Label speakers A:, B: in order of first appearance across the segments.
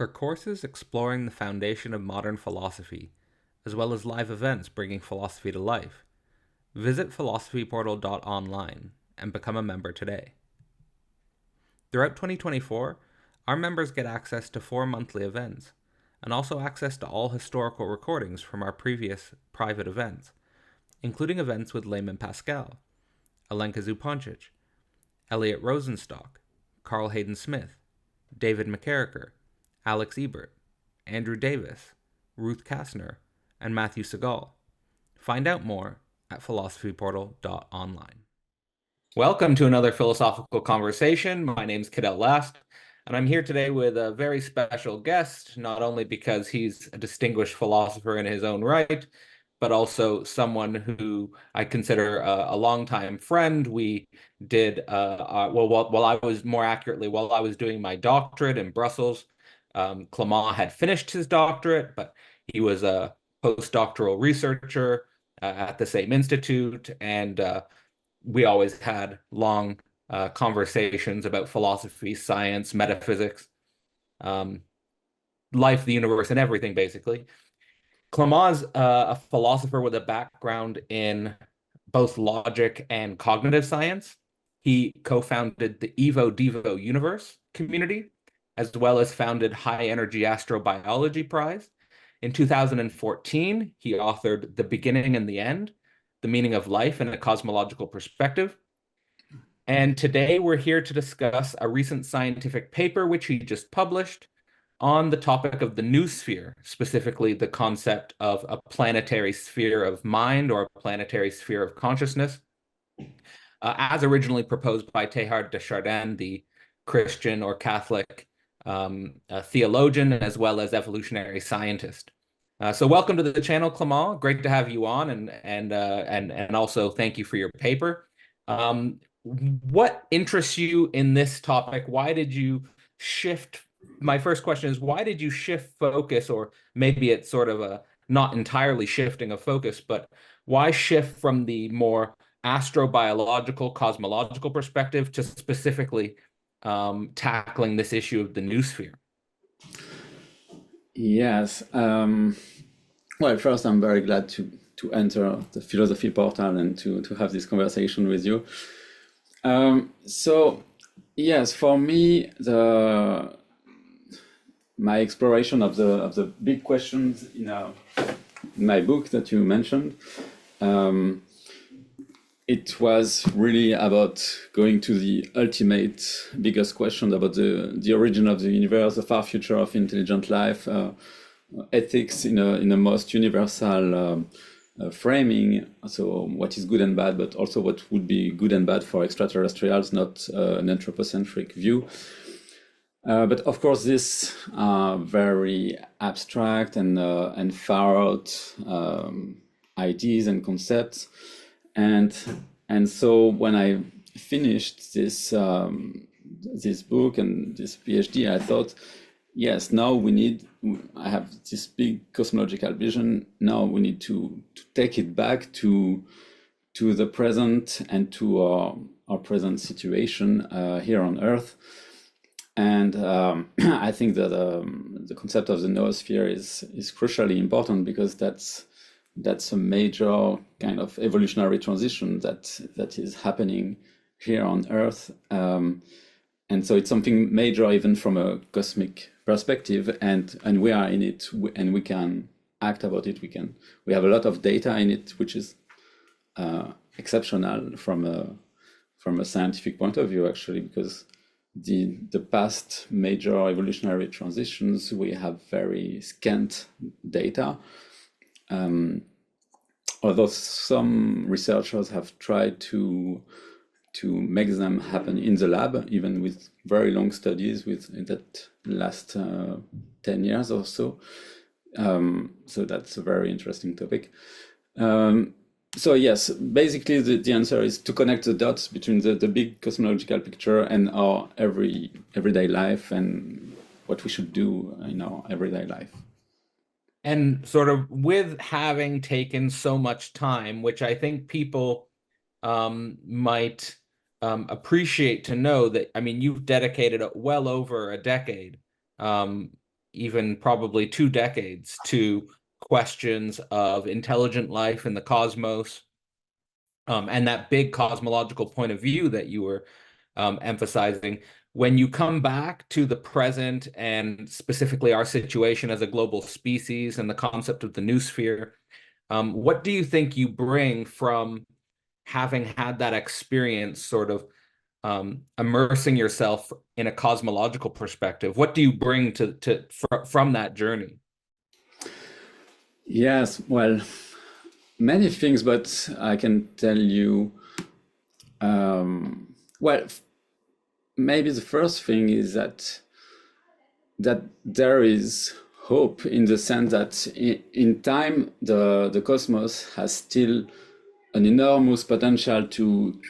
A: For courses exploring the foundation of modern philosophy, as well as live events bringing philosophy to life, visit philosophyportal.online and become a member today. Throughout 2024, our members get access to 4 monthly events, and also access to all historical recordings from our previous private events, including events with Layman Pascal, Alenka Zupancic, Elliot Rosenstock, Carl Hayden Smith, David McCarricker, Alex Ebert, Andrew Davis, Ruth Kastner, and Matthew Segal. Find out more at philosophyportal.online. Welcome to another philosophical conversation. My name's Cadell Last, and I'm here today with a very special guest, not only because he's a distinguished philosopher in his own right, but also someone who I consider a longtime friend. We did, while I was doing my doctorate in Brussels, Clément had finished his doctorate, but he was a postdoctoral researcher at the same institute, and we always had long conversations about philosophy, science, metaphysics, life, the universe, and everything, basically. Clément's a philosopher with a background in both logic and cognitive science. He co-founded the Evo Devo Universe community, as well as founded High Energy Astrobiology Prize. In 2014, he authored The Beginning and the End, The Meaning of Life in a Cosmological Perspective. And today we're here to discuss a recent scientific paper which he just published on the topic of the Noosphere, specifically the concept of a planetary sphere of mind or a planetary sphere of consciousness, as originally proposed by Teilhard de Chardin, the Christian or Catholic theologian, as well as evolutionary scientist. So welcome to the channel, Clément. Great to have you on, and also thank you for your paper. What interests you in this topic? Why did you shift? My first question is, why did you shift focus, or maybe it's sort of a not entirely shifting of focus, but why shift from the more astrobiological, cosmological perspective to specifically tackling this issue of the noosphere?
B: Yes. Well, first, I'm very glad to enter the philosophy portal and to have this conversation with you. So, yes, for me, my exploration of the big questions in my book that you mentioned, it was really about going to the ultimate, biggest question about the origin of the universe, the far future of intelligent life, ethics in a most universal framing. So what is good and bad, but also what would be good and bad for extraterrestrials, not an anthropocentric view. But of course, this very abstract and far out ideas and concepts. And so when I finished this this book and this PhD, I thought, yes, now I have this big cosmological vision. Now we need to take it back to the present and to our present situation here on Earth. And I think that the concept of the noosphere is crucially important, because that's a major kind of evolutionary transition that is happening here on Earth. And so it's something major even from a cosmic perspective, and we are in it, and we can act about it. We have a lot of data in it, which is exceptional from a scientific point of view, actually, because the past major evolutionary transitions, we have very scant data. Although some researchers have tried to make them happen in the lab, even with very long studies that last 10 years or so. So that's a very interesting topic. So yes, basically the answer is to connect the dots between the big cosmological picture and our everyday life, and what we should do in our everyday life.
A: And sort of with having taken so much time, which I think people might appreciate to know that, I mean, you've dedicated well over a decade even probably 2 decades to questions of intelligent life in the cosmos, and that big cosmological point of view that you were emphasizing. When you come back to the present and specifically our situation as a global species and the concept of the noosphere, what do you think you bring from having had that experience, sort of immersing yourself in a cosmological perspective? What do you bring from that journey?
B: Yes, well, many things, but I can tell you, well, maybe the first thing is that there is hope, in the sense that in time the cosmos has still an enormous potential to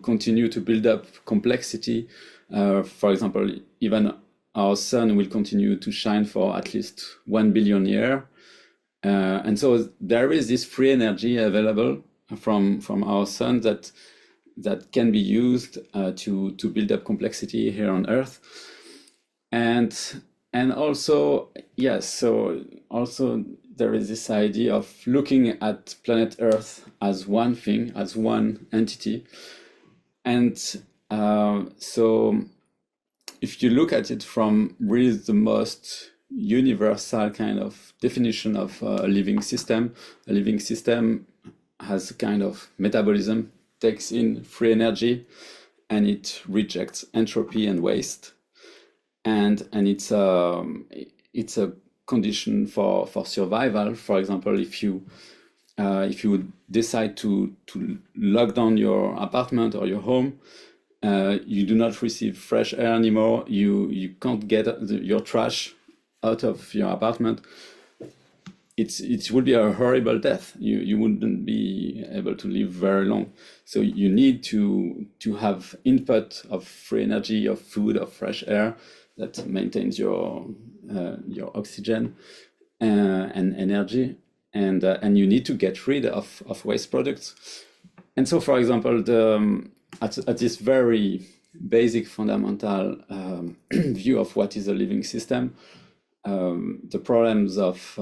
B: continue to build up complexity. For example, even our sun will continue to shine for at least 1 billion years. And so there is this free energy available from our sun that can be used to build up complexity here on Earth. And also, yes, so also there is this idea of looking at planet Earth as one thing, as one entity. And so if you look at it from really the most universal kind of definition of a living system has a kind of metabolism, takes in free energy, and it rejects entropy and waste. And it's a condition for survival. For example, if you decide to lock down your apartment or your home, you do not receive fresh air anymore. You can't get your trash out of your apartment. It would be a horrible death. You wouldn't be able to live very long. So you need to have input of free energy, of food, of fresh air that maintains your oxygen and energy, and you need to get rid of waste products. And so, for example, at this very basic fundamental view of what is a living system, the problems of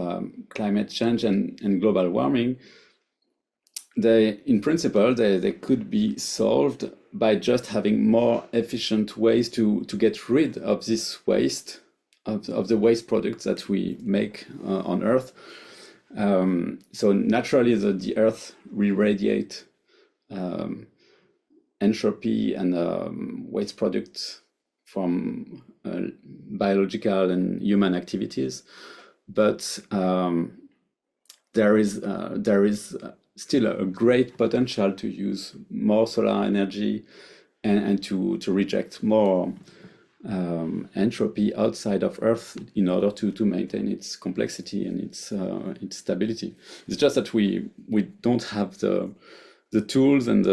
B: climate change and global warming, in principle, they could be solved by just having more efficient ways to get rid of this waste, of the waste products that we make on Earth. So naturally, the Earth will radiate entropy and waste products from biological and human activities, but there is still a great potential to use more solar energy and to reject more entropy outside of Earth in order to maintain its complexity and its stability. It's just that we don't have the tools and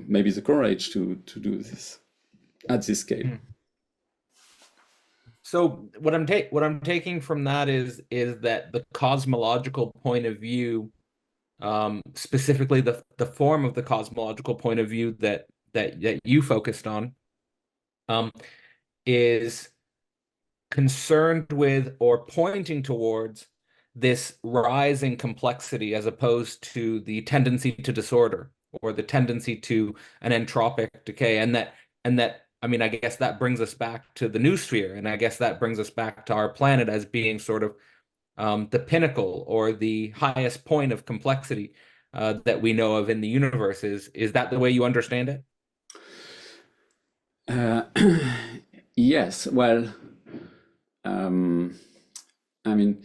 B: maybe the courage to do this at this scale.
A: So what I'm taking from that is that the cosmological point of view, specifically the form of the cosmological point of view that you focused on, is concerned with or pointing towards this rising complexity as opposed to the tendency to disorder or the tendency to an entropic decay. And that I mean, I guess that brings us back to the noosphere, and I guess that brings us back to our planet as being sort of the pinnacle or the highest point of complexity that we know of in the universe. Is that the way you understand it?
B: Yes, well, I mean,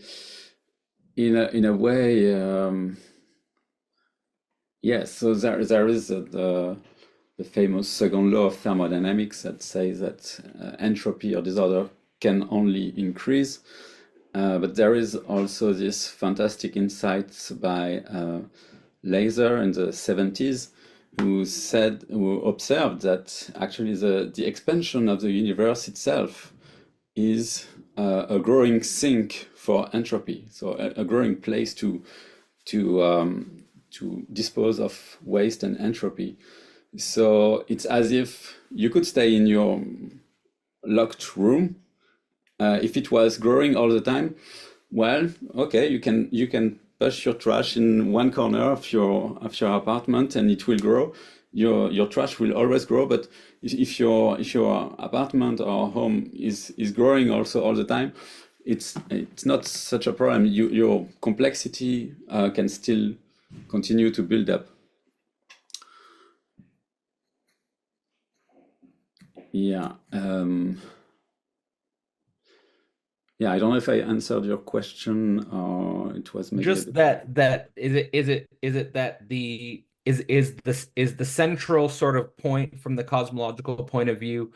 B: in a way, yes. So there is the famous second law of thermodynamics that says that entropy or disorder can only increase. But there is also this fantastic insight by Laser in the 70s, who observed that actually the expansion of the universe itself is a growing sink for entropy, so a growing place to dispose of waste and entropy. So it's as if you could stay in your locked room If it was growing all the time, well, okay, you can push your trash in one corner of your apartment and it will grow. Your trash will always grow, but if your apartment or home is growing also all the time, it's not such a problem. Your complexity can still continue to build up. Yeah. Yeah, I don't know if I answered your question or it was maybe a
A: Just
B: bit.
A: that is it that is the central sort of point from the cosmological point of view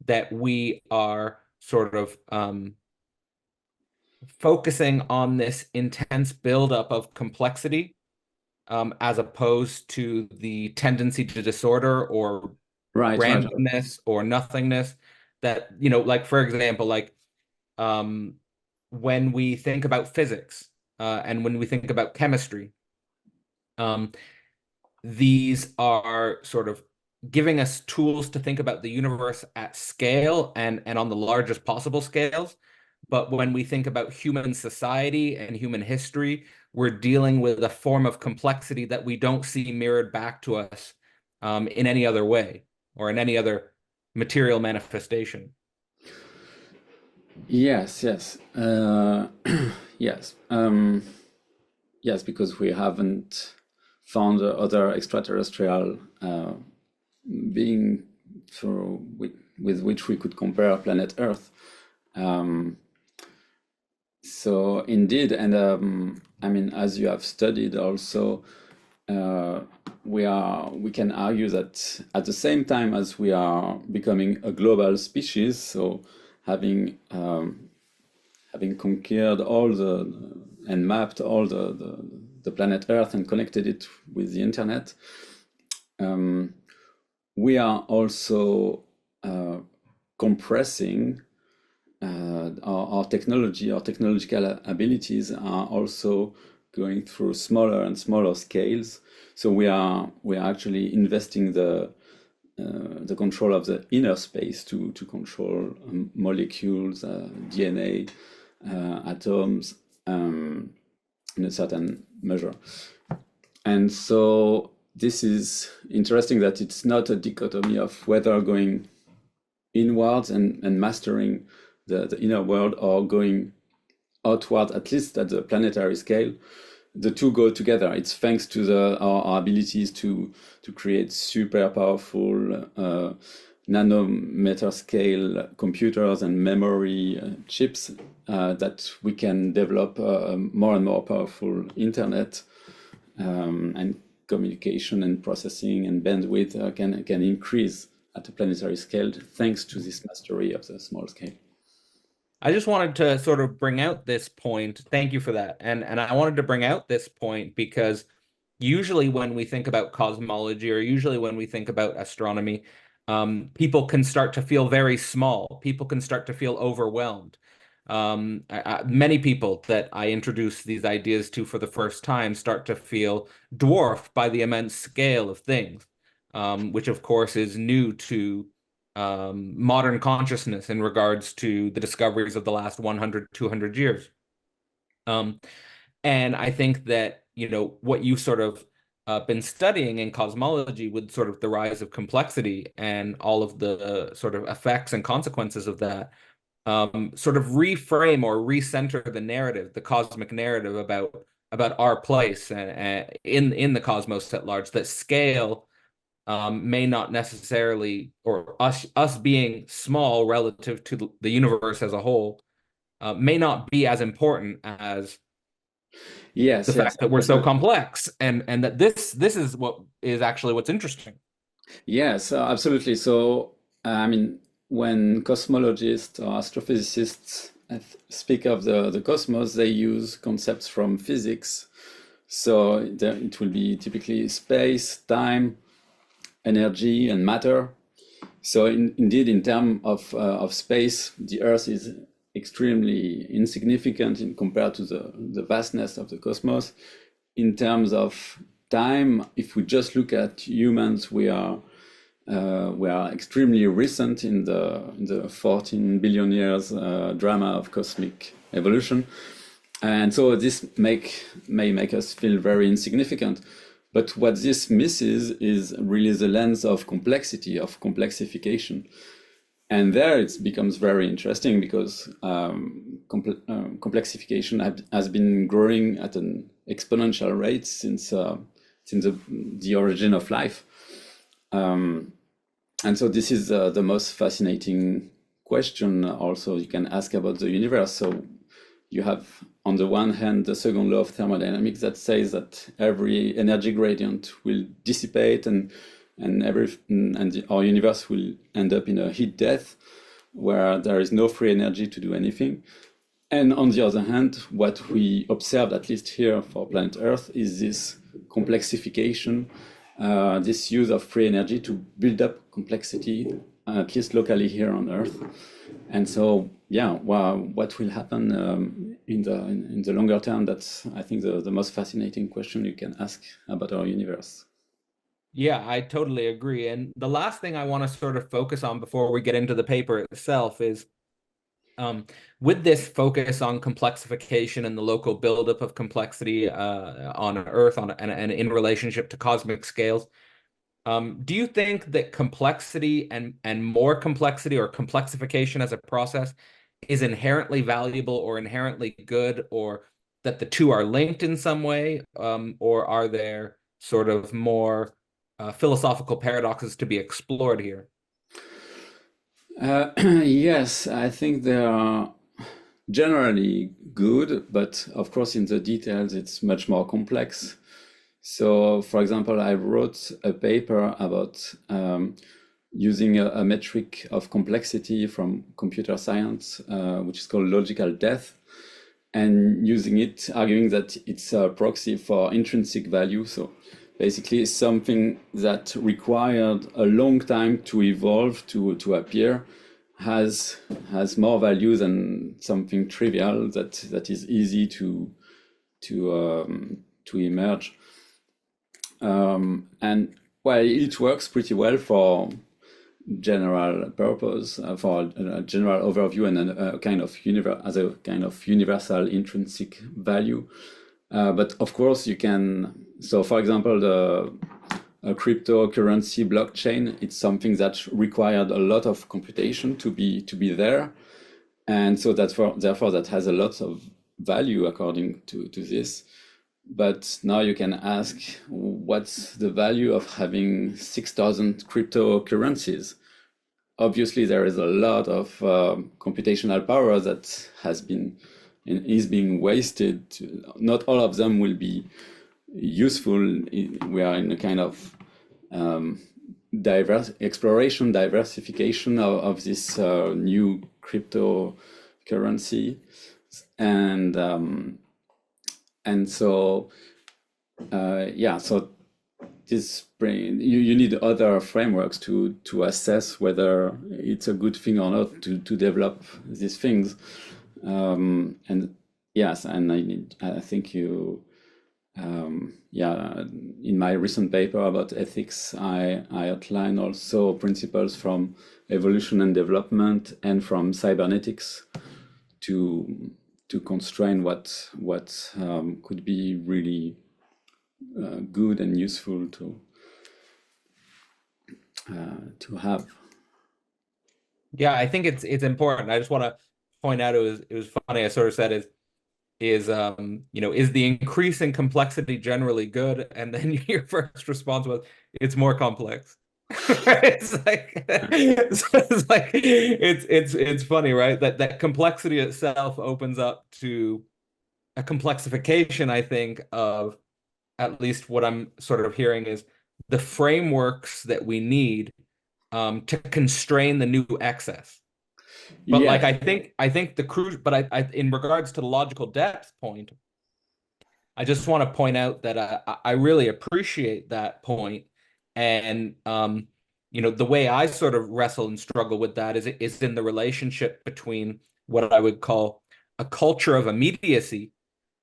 A: that we are sort of focusing on this intense buildup of complexity, as opposed to the tendency to disorder or
B: Right, right.
A: randomness or nothingness, that, like, for example, like, um, when we think about physics, and when we think about chemistry, um, these are sort of giving us tools to think about the universe at scale and on the largest possible scales. But when we think about human society and human history, we're dealing with a form of complexity that we don't see mirrored back to us, in any other way or in any other material manifestation.
B: Yes, yes. Yes. Yes, because we haven't found other extraterrestrial being with which we could compare planet Earth. Um, so indeed, and I mean, as you have studied also, uh, we can argue that at the same time as we are becoming a global species, so having having conquered all the and mapped all the planet Earth and connected it with the internet, um, we are also compressing our technology, our technological abilities are also going through smaller and smaller scales. So we are actually investing the control of the inner space to control molecules, DNA, atoms, in a certain measure. And so this is interesting that it's not a dichotomy of whether going inwards and mastering the inner world or going outward, at least at the planetary scale. The two go together. It's thanks to our abilities to create super powerful nanometer scale computers and memory chips that we can develop more and more powerful internet, and communication and processing and bandwidth can increase at the planetary scale thanks to this mastery of the small scale.
A: I just wanted to sort of bring out this point. Thank you for that. And I wanted to bring out this point because usually when we think about cosmology, or usually when we think about astronomy, people can start to feel very small. People can start to feel overwhelmed. Many people that I introduce these ideas to for the first time start to feel dwarfed by the immense scale of things, which of course is new to modern consciousness in regards to the discoveries of the last 100, 200 years. Um, and I think that, what you sort of been studying in cosmology, with sort of the rise of complexity and all of the sort of effects and consequences of that, sort of reframe or recenter the narrative, the cosmic narrative about our place in the cosmos at large. That scale, may not necessarily, or us being small relative to the universe as a whole, may not be as important as the
B: Yes, yes,
A: fact that we're so complex, and that this is what is actually what's interesting.
B: yes, absolutely. So, I mean, when cosmologists or astrophysicists speak of the cosmos, they use concepts from physics. So it will be typically space, time, energy, and matter. So indeed, in terms of space, the Earth is extremely insignificant compared to the vastness of the cosmos. In terms of time, if we just look at humans, we are were extremely recent in the 14 billion years drama of cosmic evolution. And so this may make us feel very insignificant. But what this misses is really the lens of complexity, of complexification. And there it becomes very interesting because complexification has been growing at an exponential rate since the origin of life. And so this is the most fascinating question also you can ask about the universe. So you have, on the one hand, the second law of thermodynamics that says that every energy gradient will dissipate and our universe will end up in a heat death where there is no free energy to do anything. And on the other hand, what we observed, at least here for planet Earth, is this complexification, this use of free energy to build up complexity, at least locally here on Earth. And so, yeah, well, what will happen in the longer term? That's, I think, the most fascinating question you can ask about our universe.
A: Yeah, I totally agree. And the last thing I want to sort of focus on before we get into the paper itself is with this focus on complexification and the local buildup of complexity on Earth and in relationship to cosmic scales, do you think that complexity and more complexity or complexification as a process is inherently valuable or inherently good, or that the two are linked in some way, or are there sort of more philosophical paradoxes to be explored here?
B: Yes, I think they are generally good, but of course, in the details, it's much more complex. So, for example, I wrote a paper about using a metric of complexity from computer science, which is called logical depth, and using it, arguing that it's a proxy for intrinsic value. So basically something that required a long time to evolve, to appear, has more value than something trivial that is easy to emerge. And well, it works pretty well for general purpose, for a general overview and a kind of as a kind of universal intrinsic value. But of course, you can. So, for example, a cryptocurrency blockchain, it's something that required a lot of computation to be there, and so therefore that has a lot of value according to this. But now you can ask, what's the value of having 6,000 cryptocurrencies? Obviously, there is a lot of computational power that has been and is being wasted. Not all of them will be useful. We are in a kind of diversification of this new cryptocurrency, and so yeah, so you need other frameworks to assess whether it's a good thing or not to develop these things. And yes, and I think yeah, in my recent paper about ethics, I outline also principles from evolution and development and from cybernetics to constrain what could be really good and useful to have.
A: Yeah, I think it's important. I just want to point out it was funny. I sort of said is is the increase in complexity generally good? And then your first response was it's more complex. It's like it's funny, right? That complexity itself opens up to a complexification, I think, of at least what I'm sort of hearing is the frameworks that we need to constrain the new excess. But like
B: Yeah,
A: I think the crucial, but I in regards to the logical depth point, I just want to point out that I really appreciate that point, and the way I sort of wrestle and struggle with that is in the relationship between what I would call a culture of immediacy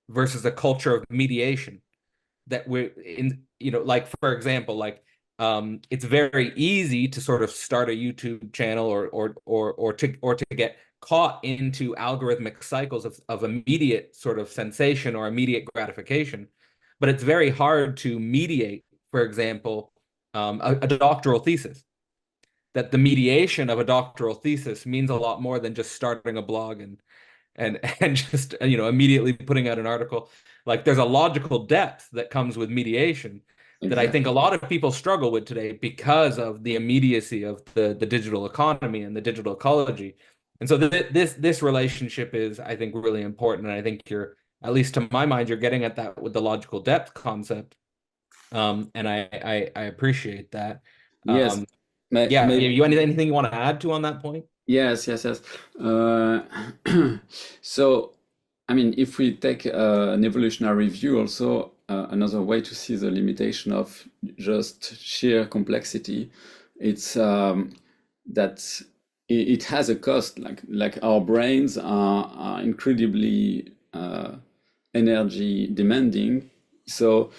A: versus a culture of mediation. That we're in, like for example, like it's very easy to sort of start a YouTube channel or to get caught into algorithmic cycles of immediate sort of sensation or immediate gratification. But it's very hard to mediate, for example, a doctoral thesis. That the mediation of a doctoral thesis means a lot more than just starting a blog and just immediately putting out an article. Like there's a logical depth that comes with mediation that I think a
B: Exactly.
A: lot of people struggle with today because of the immediacy of the digital economy and the digital ecology. And so this relationship is, I think, really important. And I think you're, at least to my mind, you're getting at that with the logical depth concept. And I appreciate that.
B: Yes.
A: Um, yeah,
B: Maybe.
A: you anything you want to add to on that point?
B: Yes, yes, yes. Uh, so, I mean, if we take an evolutionary view, also another way to see the limitation of just sheer complexity, it's that it has a cost. Like our brains are incredibly energy demanding. So,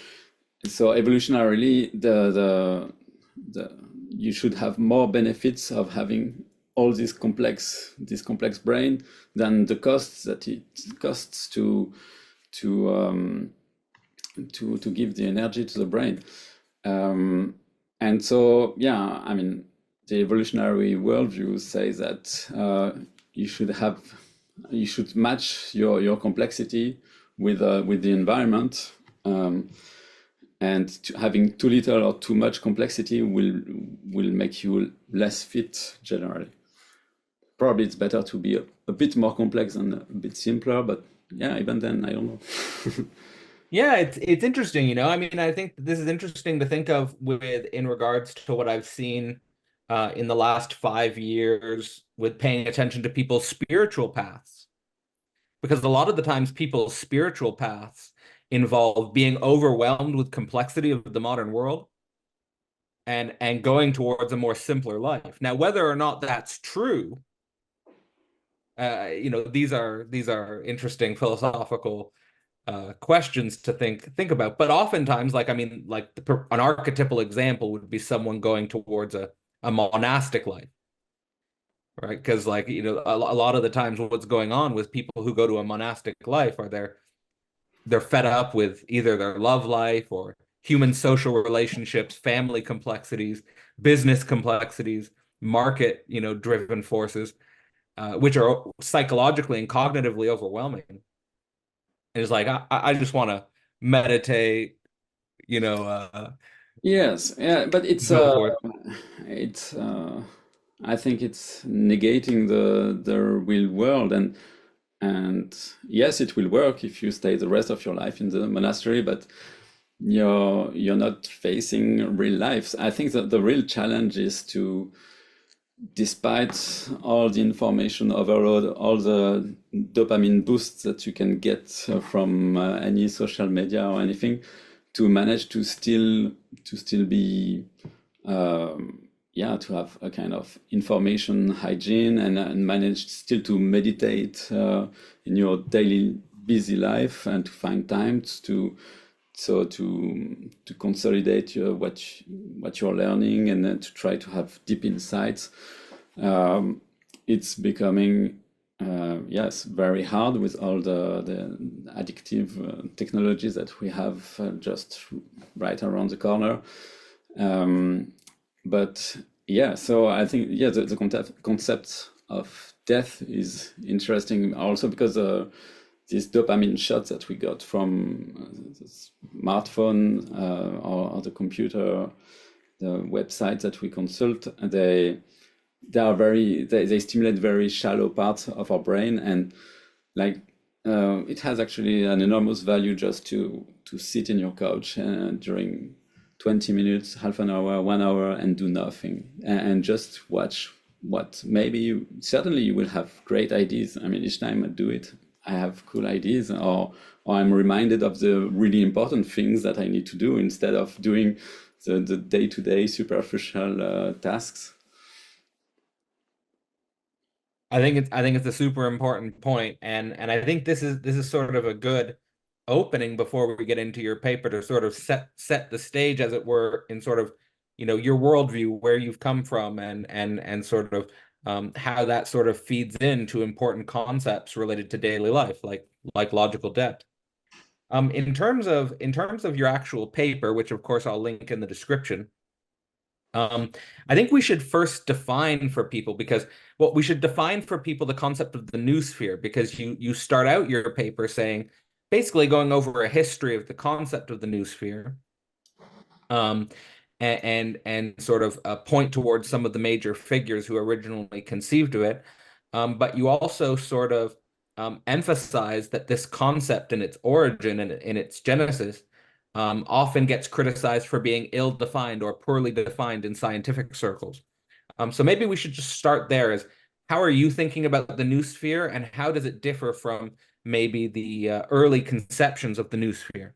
B: so evolutionarily, the you should have more benefits of having all this complex brain than the costs that it costs to to give the energy to the brain. And so, yeah, I mean, the evolutionary worldview says that you should have you should match your complexity with the environment. And having too little or too much complexity will make you less fit generally. Probably it's better to be a bit more complex and a bit simpler, but yeah, even then, I don't know.
A: Yeah, it's interesting, I mean, I think this is interesting to think of with in regards to what I've seen in the last 5 years with paying attention to people's spiritual paths. Because a lot of the times people's spiritual paths involve being overwhelmed with complexity of the modern world and going towards a more simpler life. Now, whether or not that's true, these are interesting philosophical questions to think about. But oftentimes, like I mean, like an archetypal example would be someone going towards a monastic life, right? Because like a lot of the times, what's going on with people who go to a monastic life are they're fed up with either their love life or human social relationships, family complexities, business complexities, market driven forces, which are psychologically and cognitively overwhelming. And it's like I just want to meditate, you know, uh,
B: Yes, yeah, but
A: so forth.
B: it's I think it's negating the real world, and yes, it will work if you stay the rest of your life in the monastery, but you're not facing real life. I think that the real challenge is to, despite all the information overload, all the dopamine boosts that you can get from any social media or anything, to manage to still be yeah, to have a kind of information hygiene, and manage still to meditate in your daily busy life, and to find times to to consolidate what you're learning, and then to try to have deep insights. It's becoming yes, very hard with all the addictive technologies that we have just right around the corner. But yeah, so I think, yeah, the concept of death is interesting also because these dopamine shots that we got from the smartphone or the computer, the websites that we consult, they are they stimulate very shallow parts of our brain, and like it has actually an enormous value just to sit in your couch during 20 minutes, half an hour, 1 hour, and do nothing, and just watch what maybe certainly you will have great ideas. I mean, each time I do it, I have cool ideas, or I'm reminded of the really important things that I need to do instead of doing the day-to-day superficial tasks.
A: I think it's a super important point, and I think this is sort of a good opening before we get into your paper to sort of set the stage, as it were, in sort of your worldview, where you've come from, and sort of how that sort of feeds into important concepts related to daily life, like logical depth. In terms of your actual paper, which of course I'll link in the description, I think we should first define for people, because we should define for people the concept of the noosphere, because you start out your paper saying, basically going over a history of the concept of the noosphere, um, and sort of point towards some of the major figures who originally conceived of it. But you also sort of emphasize that this concept in its origin and in its genesis often gets criticized for being ill-defined or poorly defined in scientific circles. So maybe we should just start there. As how are you thinking about the noosphere, and how does it differ from maybe the early conceptions of the noosphere?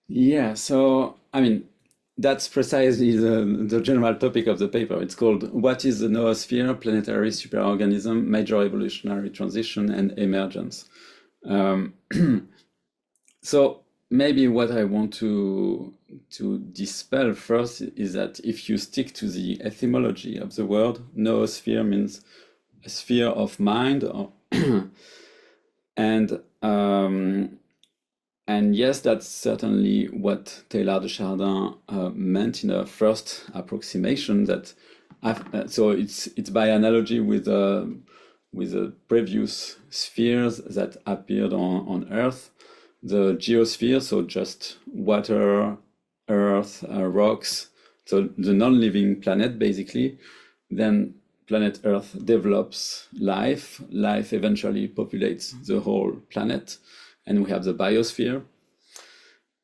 B: Yeah, so I mean, that's precisely the general topic of the paper. It's called What is the Noosphere, Planetary Superorganism, Major Evolutionary Transition, and Emergence. Um, so maybe what I want to dispel first is that if you stick to the etymology of the word, noosphere means a sphere of mind, or and and yes, that's certainly what Teilhard de Chardin meant in a first approximation. So it's by analogy with the previous spheres that appeared on Earth, the geosphere, so just water, earth, rocks, so the non-living planet basically. Then planet Earth develops life. Life eventually populates the whole planet, and we have the biosphere.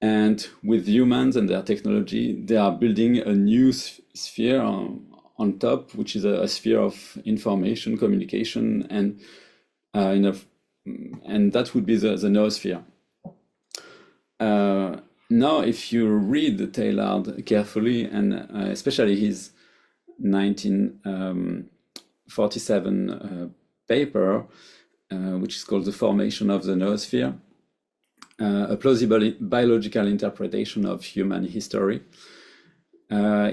B: And with humans and their technology, they are building a new sphere on top, which is a sphere of information, communication, and and that would be the noosphere. Now, if you read Teilhard carefully, and especially his 1947 paper, which is called The Formation of the Noosphere, a plausible biological interpretation of human history,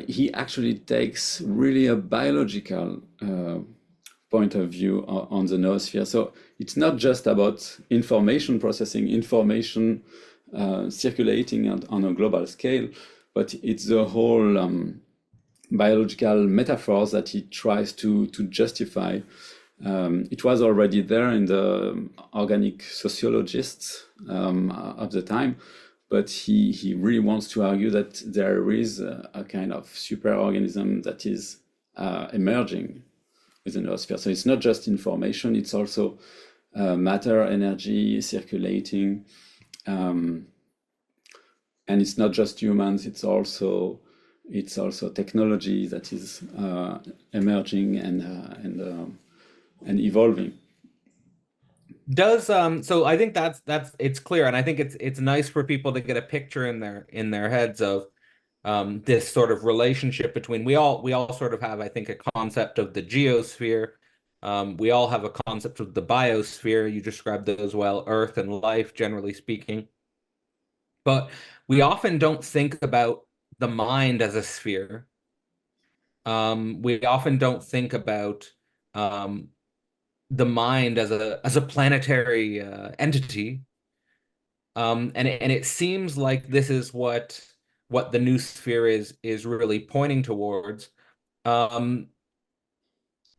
B: he actually takes really a biological point of view on the noosphere. So it's not just about information processing, information circulating on a global scale, but it's the whole biological metaphors that he tries to justify. It was already there in the organic sociologists of the time, but he really wants to argue that there is a kind of superorganism that is emerging within the noosphere. So it's not just information; it's also matter, energy circulating, and it's not just humans; it's also technology that is emerging and evolving.
A: So I think that's it's clear, and I think it's nice for people to get a picture in their heads of this sort of relationship between, we all sort of have, I think, a concept of the geosphere. We all have a concept of the biosphere. You described those well, Earth and life, generally speaking. But we often don't think about the mind as a sphere. We often don't think about the mind as a planetary entity. And it seems like this is what the noosphere is really pointing towards. Um,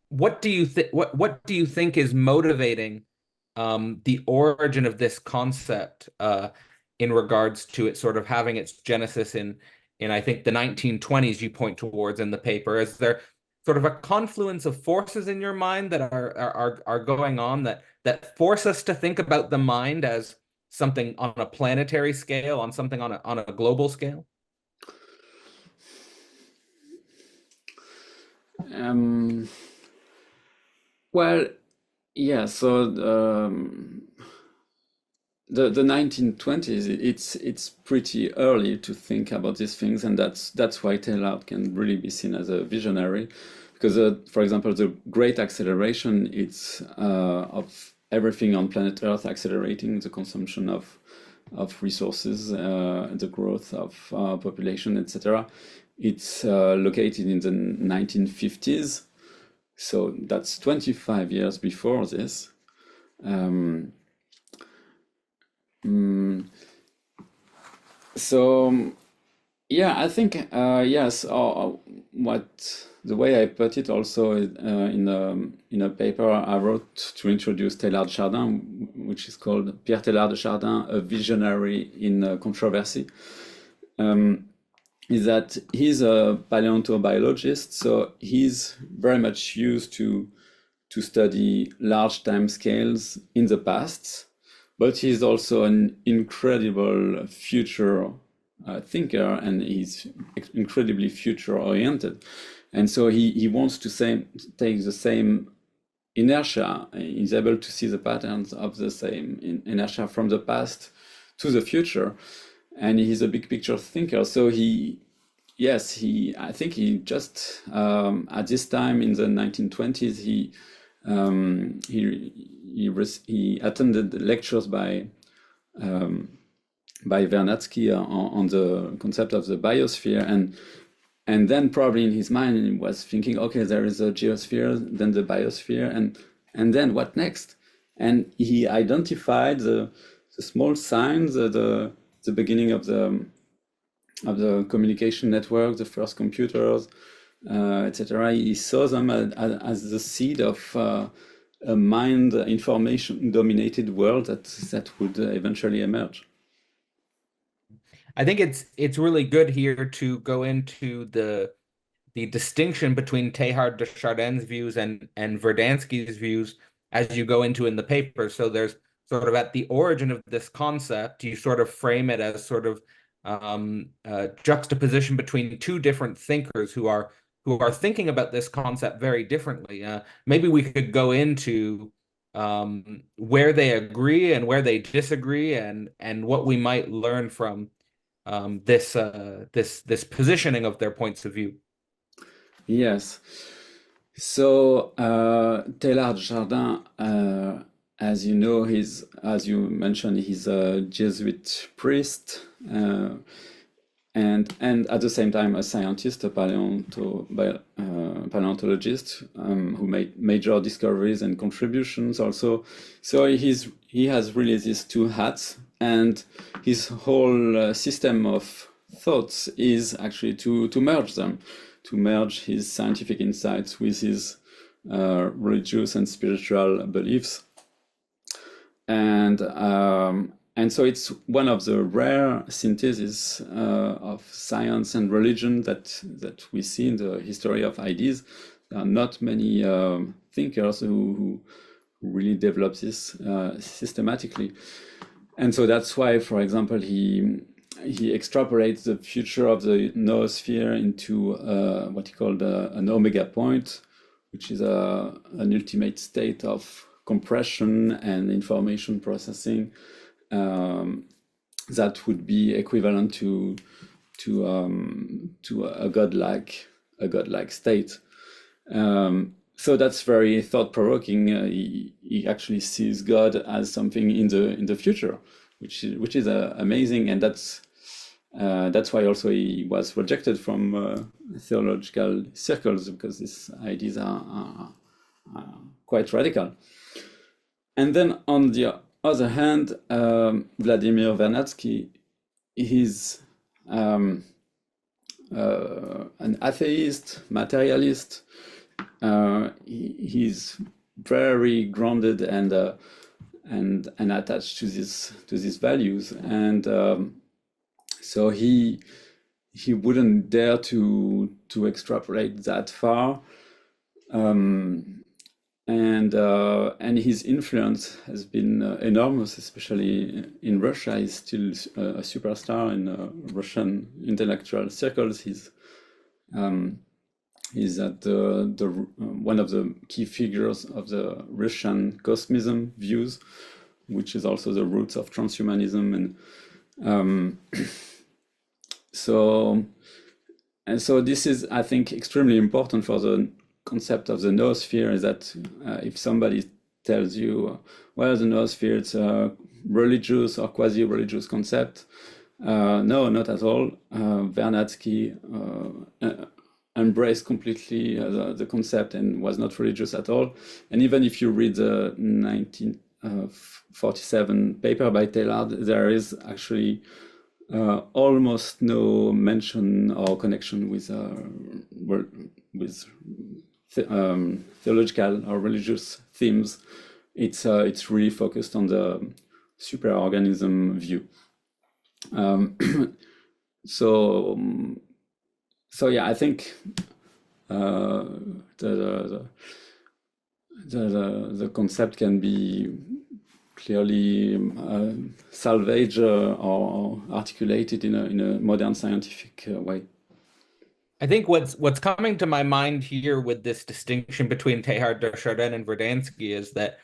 A: what do you think? What do you think is motivating the origin of this concept in regards to it sort of having its genesis in I think the 1920s you point towards in the paper? Is there sort of a confluence of forces in your mind that are going on that force us to think about the mind as something on a planetary scale, on something on a global scale?
B: Um, well, yeah. So the 1920s, it's pretty early to think about these things, and that's why Teilhard can really be seen as a visionary, because for example, the great acceleration, it's of everything on planet Earth accelerating, the consumption of of resources, the growth of population, etc. It's located in the 1950s, so that's 25 years before this. Um, mm, so yeah, I think yes. What the way I put it also in a paper I wrote to introduce Teilhard de Chardin, which is called Pierre Teilhard de Chardin, a visionary in controversy. Is that he's a paleontologist, so he's very much used to study large time scales in the past, but he's also an incredible future thinker, and he's incredibly future oriented. And so he wants to take the same inertia. He's able to see the patterns of the same inertia from the past to the future. And he's a big picture thinker. So I think he just, at this time in the 1920s, he attended lectures by Vernadsky on the concept of the biosphere, and then probably in his mind he was thinking, okay, there is a geosphere, then the biosphere, and then what next? And he identified the small signs, the beginning of the communication network, the first computers, etc. He saw them as the seed of a mind information dominated world that would eventually emerge.
A: I think it's really good here to go into the distinction between Teilhard de Chardin's views and Verdansky's views as you go into in the paper. So there's sort of at the origin of this concept, you sort of frame it as sort of juxtaposition between two different thinkers who are thinking about this concept very differently. Maybe we could go into where they agree and where they disagree, and what we might learn from this positioning of their points of view.
B: Yes. So Teilhard de Chardin, as you know, as you mentioned, he's a Jesuit priest, and at the same time a scientist, a paleontologist, who made major discoveries and contributions also. So he has really these two hats, and his whole system of thoughts is actually to merge them, to merge his scientific insights with his religious and spiritual beliefs. And so it's one of the rare syntheses of science and religion that we see in the history of ideas. There are not many thinkers who really develop this systematically. And so that's why, for example, he extrapolates the future of the noosphere into what he called an omega point, which is an ultimate state of compression and information processing that would be equivalent to a godlike state. So that's very thought-provoking. He actually sees God as something in the future, which is amazing, and that's why also he was rejected from theological circles, because these ideas are quite radical. And then on the other hand, Vladimir Vernadsky, he's an atheist, materialist. He's very grounded and attached to these values, and so he wouldn't dare to extrapolate that far. And his influence has been enormous, especially in Russia. He's still a superstar in Russian intellectual circles. He's at one of the key figures of the Russian cosmism views, which is also the roots of transhumanism. And so this is, I think, extremely important for the concept of the noosphere, is that if somebody tells you, well, the noosphere, it's a religious or quasi-religious concept. No, not at all. Vernadsky embraced completely the concept and was not religious at all. And even if you read the 1947 paper by Taylor, there is actually almost no mention or connection with theological or religious themes. It's really focused on the superorganism view. So yeah, I think the concept can be clearly salvaged or articulated in a modern scientific way.
A: I think what's coming to my mind here with this distinction between Teilhard de Chardin and Verdansky is that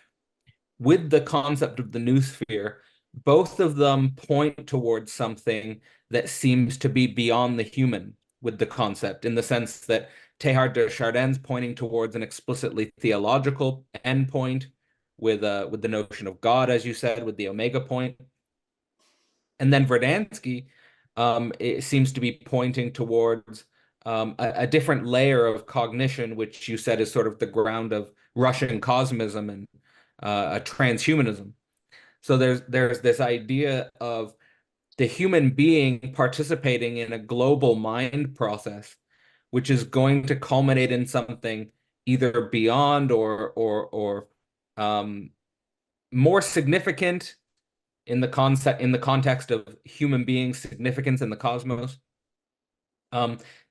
A: with the concept of the noosphere, both of them point towards something that seems to be beyond the human with the concept, in the sense that Teilhard de Chardin's pointing towards an explicitly theological endpoint with the notion of God, as you said, with the omega point. And then Verdansky, it seems to be pointing towards a different layer of cognition, which you said is sort of the ground of Russian cosmism and a transhumanism. So there's this idea of the human being participating in a global mind process, which is going to culminate in something either beyond or more significant in the context of human being significance in the cosmos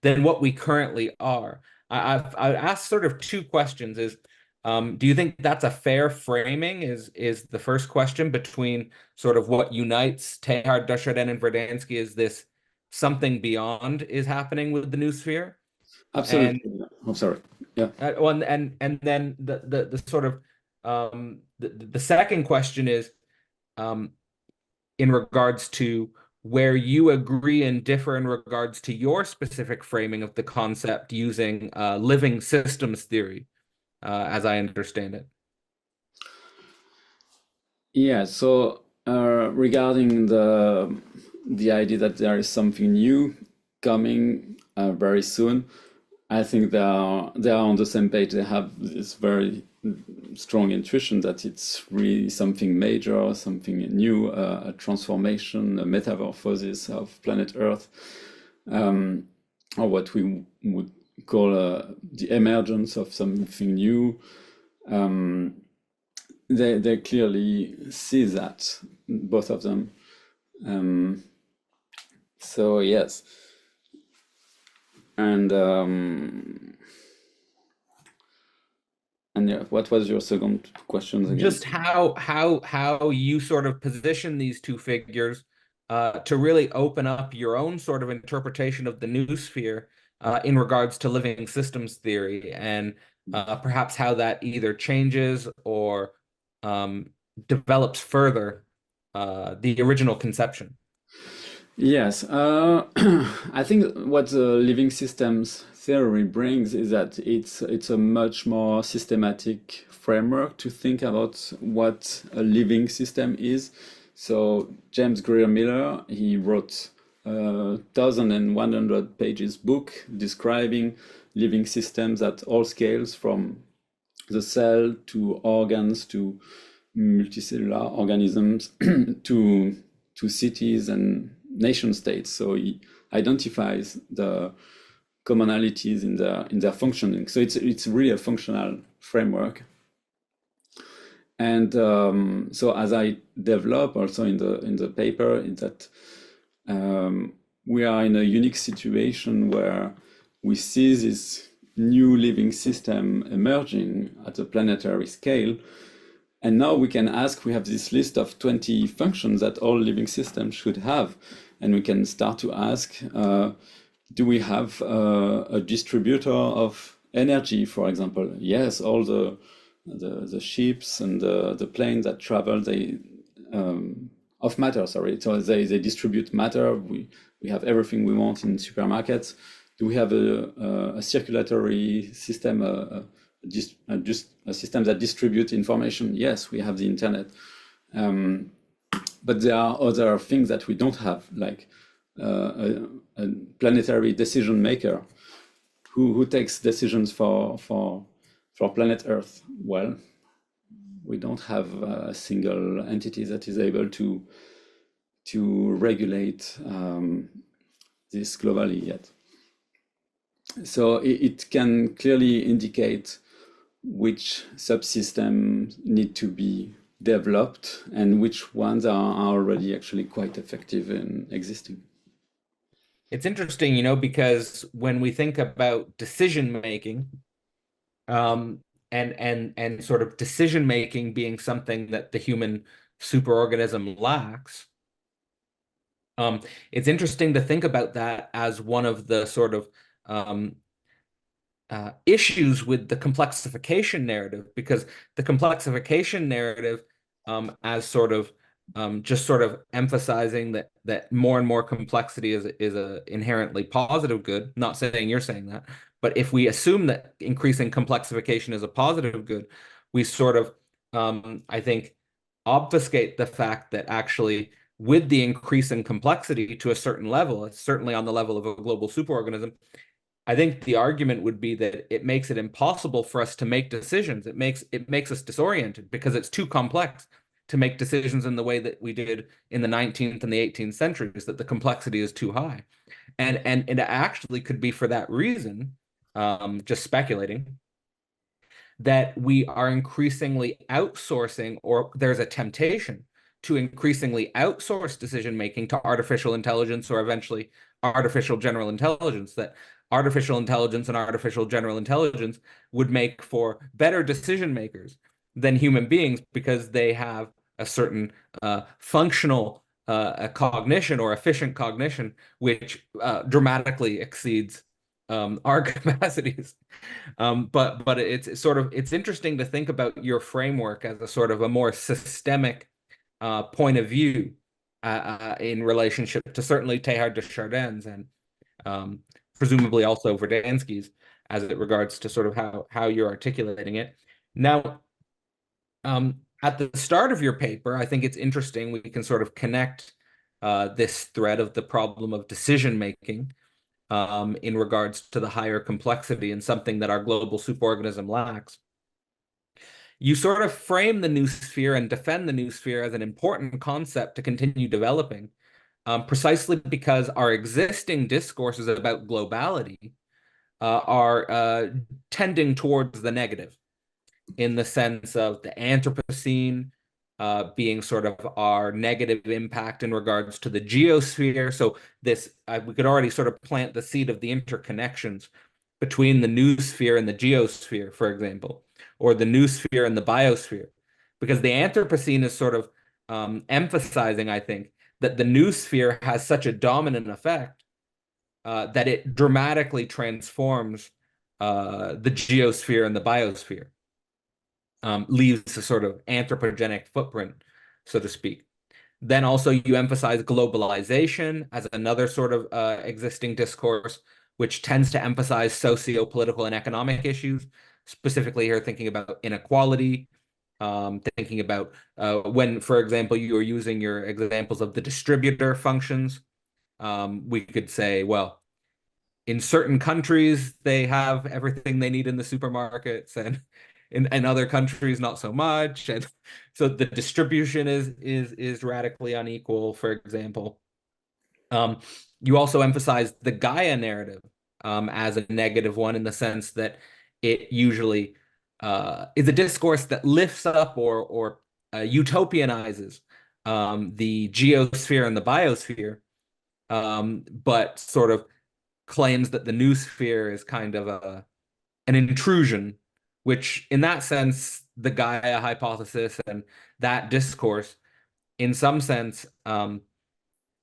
A: than what we currently are. I've asked sort of two questions. Do you think that's a fair framing? Is the first question between sort of what unites Teilhard de Chardin and Verdansky is this something beyond is happening with the noosphere?
B: Absolutely. I'm sorry. Yeah.
A: And then the sort of the second question is in regards to where you agree and differ in regards to your specific framing of the concept using living systems theory, as I understand it.
B: Yeah, so regarding the idea that there is something new coming very soon, I think they are on the same page. They have this very strong intuition that it's really something major, something new, a transformation, a metamorphosis of planet Earth, or what we would call the emergence of something new. They clearly see that, both of them. So yes, and yeah, what was your second question again?
A: Just how you sort of position these two figures to really open up your own sort of interpretation of the noosphere in regards to living systems theory, and perhaps how that either changes or develops further the original conception.
B: Yes, I think what the living systems theory brings is that it's a much more systematic framework to think about what a living system is. So James Greer Miller, he wrote a 1,100 pages book describing living systems at all scales, from the cell to organs to multicellular organisms to cities and nation states. So he identifies the commonalities in their functioning. So it's really a functional framework. And so as I develop also in the paper, is that we are in a unique situation where we see this new living system emerging at a planetary scale. And now we can ask, we have this list of 20 functions that all living systems should have. And we can start to ask, do we have a distributor of energy, for example? Yes, all the ships and the planes that travel, of matter, sorry. So they distribute matter. We have everything we want in supermarkets. Do we have a circulatory system, a just systems that distribute information. Yes, we have the internet, but there are other things that we don't have, like a planetary decision maker who takes decisions for planet Earth. Well, we don't have a single entity that is able to regulate this globally yet. So it can clearly indicate which subsystems need to be developed and which ones are already actually quite effective in existing.
A: It's interesting, because when we think about decision making, and sort of decision making being something that the human superorganism lacks, it's interesting to think about that as one of the sort of issues with the complexification narrative, because the complexification narrative, as sort of just sort of emphasizing that more and more complexity is a inherently positive good. Not saying you're saying that, but if we assume that increasing complexification is a positive good, we sort of, I think, obfuscate the fact that actually with the increase in complexity to a certain level, it's certainly on the level of a global superorganism, I think the argument would be that it makes it impossible for us to make decisions. It makes us disoriented because it's too complex to make decisions in the way that we did in the 19th and the 18th centuries, that the complexity is too high. And it actually could be for that reason, just speculating, that we are increasingly outsourcing, or there's a temptation to increasingly outsource decision making to artificial intelligence, or eventually artificial general intelligence, that artificial intelligence and artificial general intelligence would make for better decision makers than human beings because they have a certain functional cognition or efficient cognition, which dramatically exceeds our capacities. But it's sort of, it's interesting to think about your framework as a sort of a more systemic point of view in relationship to certainly Teilhard de Chardin's and presumably also Verdansky's, as it regards to sort of how you're articulating it. Now, at the start of your paper, I think it's interesting we can sort of connect this thread of the problem of decision making in regards to the higher complexity and something that our global superorganism lacks. You sort of frame the noosphere and defend the noosphere as an important concept to continue developing, precisely because our existing discourses about globality are tending towards the negative, in the sense of the Anthropocene being sort of our negative impact in regards to the geosphere. So this, we could already sort of plant the seed of the interconnections between the noosphere and the geosphere, for example, or the noosphere and the biosphere, because the Anthropocene is sort of emphasizing, I think, that the noosphere has such a dominant effect that it dramatically transforms the geosphere and the biosphere. Leaves a sort of anthropogenic footprint, so to speak. Then also you emphasize globalization as another sort of existing discourse, which tends to emphasize socio-political and economic issues, specifically here thinking about inequality, thinking about when, for example, you are using your examples of the distributor functions. We could say, well, in certain countries, they have everything they need in the supermarkets, and in other countries, not so much. And so the distribution is radically unequal, for example. You also emphasize the Gaia narrative as a negative one, in the sense that it usually is a discourse that lifts up or utopianizes the geosphere and the biosphere, but sort of claims that the noosphere is kind of an intrusion, which in that sense, the Gaia hypothesis and that discourse, in some sense,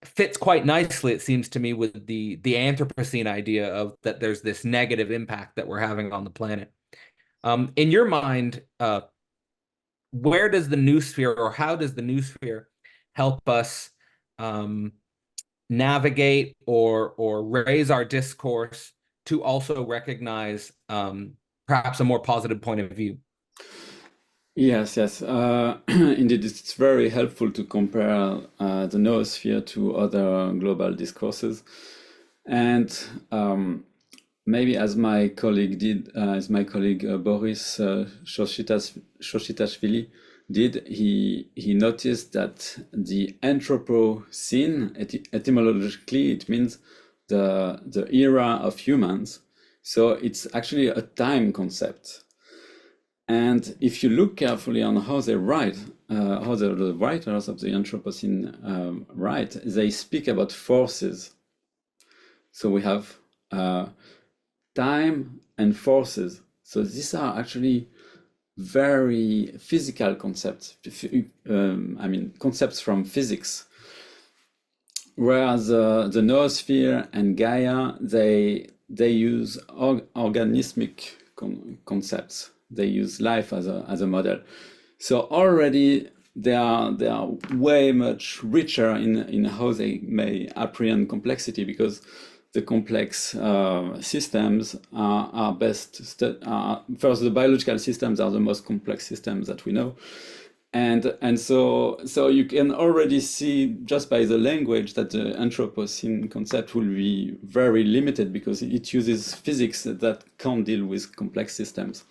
A: fits quite nicely, it seems to me, with the Anthropocene idea of that there's this negative impact that we're having on the planet. In your mind, where does the noosphere, or how does the noosphere help us navigate or raise our discourse to also recognize perhaps a more positive point of view.
B: Yes, yes. Indeed, it's very helpful to compare the noosphere to other global discourses. And maybe as my colleague Boris Shoshitashvili did, he noticed that the Anthropocene, etymologically, it means the era of humans. So it's actually a time concept. And if you look carefully on how they write, how the writers of the Anthropocene write, they speak about forces. So we have time and forces. So these are actually very physical concepts. I mean, concepts from physics. Whereas the noosphere and Gaia, they use organismic concepts. They use life as a model. So already they are way much richer in how they may apprehend complexity, because the complex systems are best first, the biological systems are the most complex systems that we know. And so you can already see just by the language that the Anthropocene concept will be very limited, because it uses physics that can't deal with complex systems.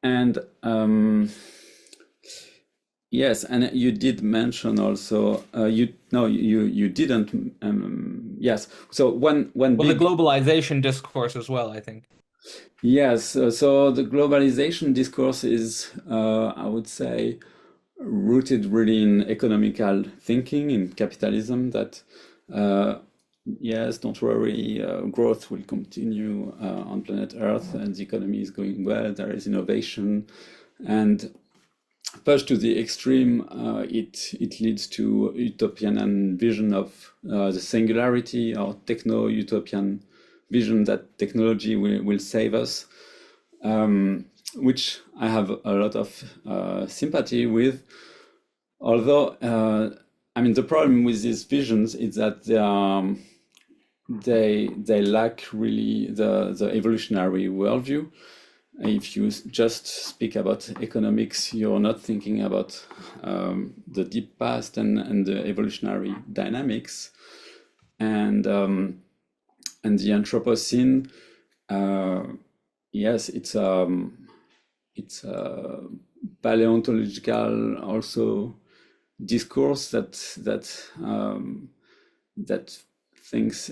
B: And yes, and you did mention also you didn't yes. So one
A: Well,
B: big,
A: the globalization discourse as well, I think.
B: yes. So the globalization discourse is, I would say, rooted really in economical thinking, in capitalism. That yes, don't worry, growth will continue on planet Earth, and the economy is going well. There is innovation, and pushed to the extreme, it leads to utopian vision of the singularity, or techno-utopian vision that technology will save us, which I have a lot of sympathy with. Although, I mean, the problem with these visions is that they lack really the evolutionary worldview. If you just speak about economics, you're not thinking about the deep past and the evolutionary dynamics. And the Anthropocene, yes, it's a paleontological also discourse that thinks,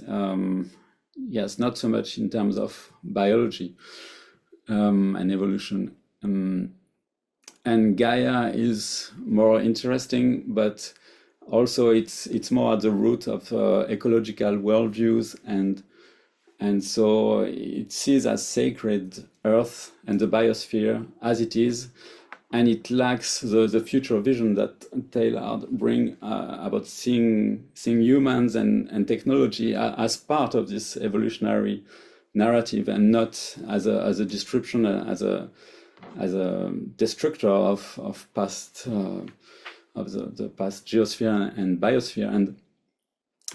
B: yes, not so much in terms of biology and evolution. And Gaia is more interesting, but also it's more at the root of ecological worldviews, and so it sees as sacred Earth and the biosphere as it is, and it lacks the future vision that Taylor bring about seeing humans and technology as part of this evolutionary narrative, and not as a description, as a destructor of past of the past geosphere and biosphere. And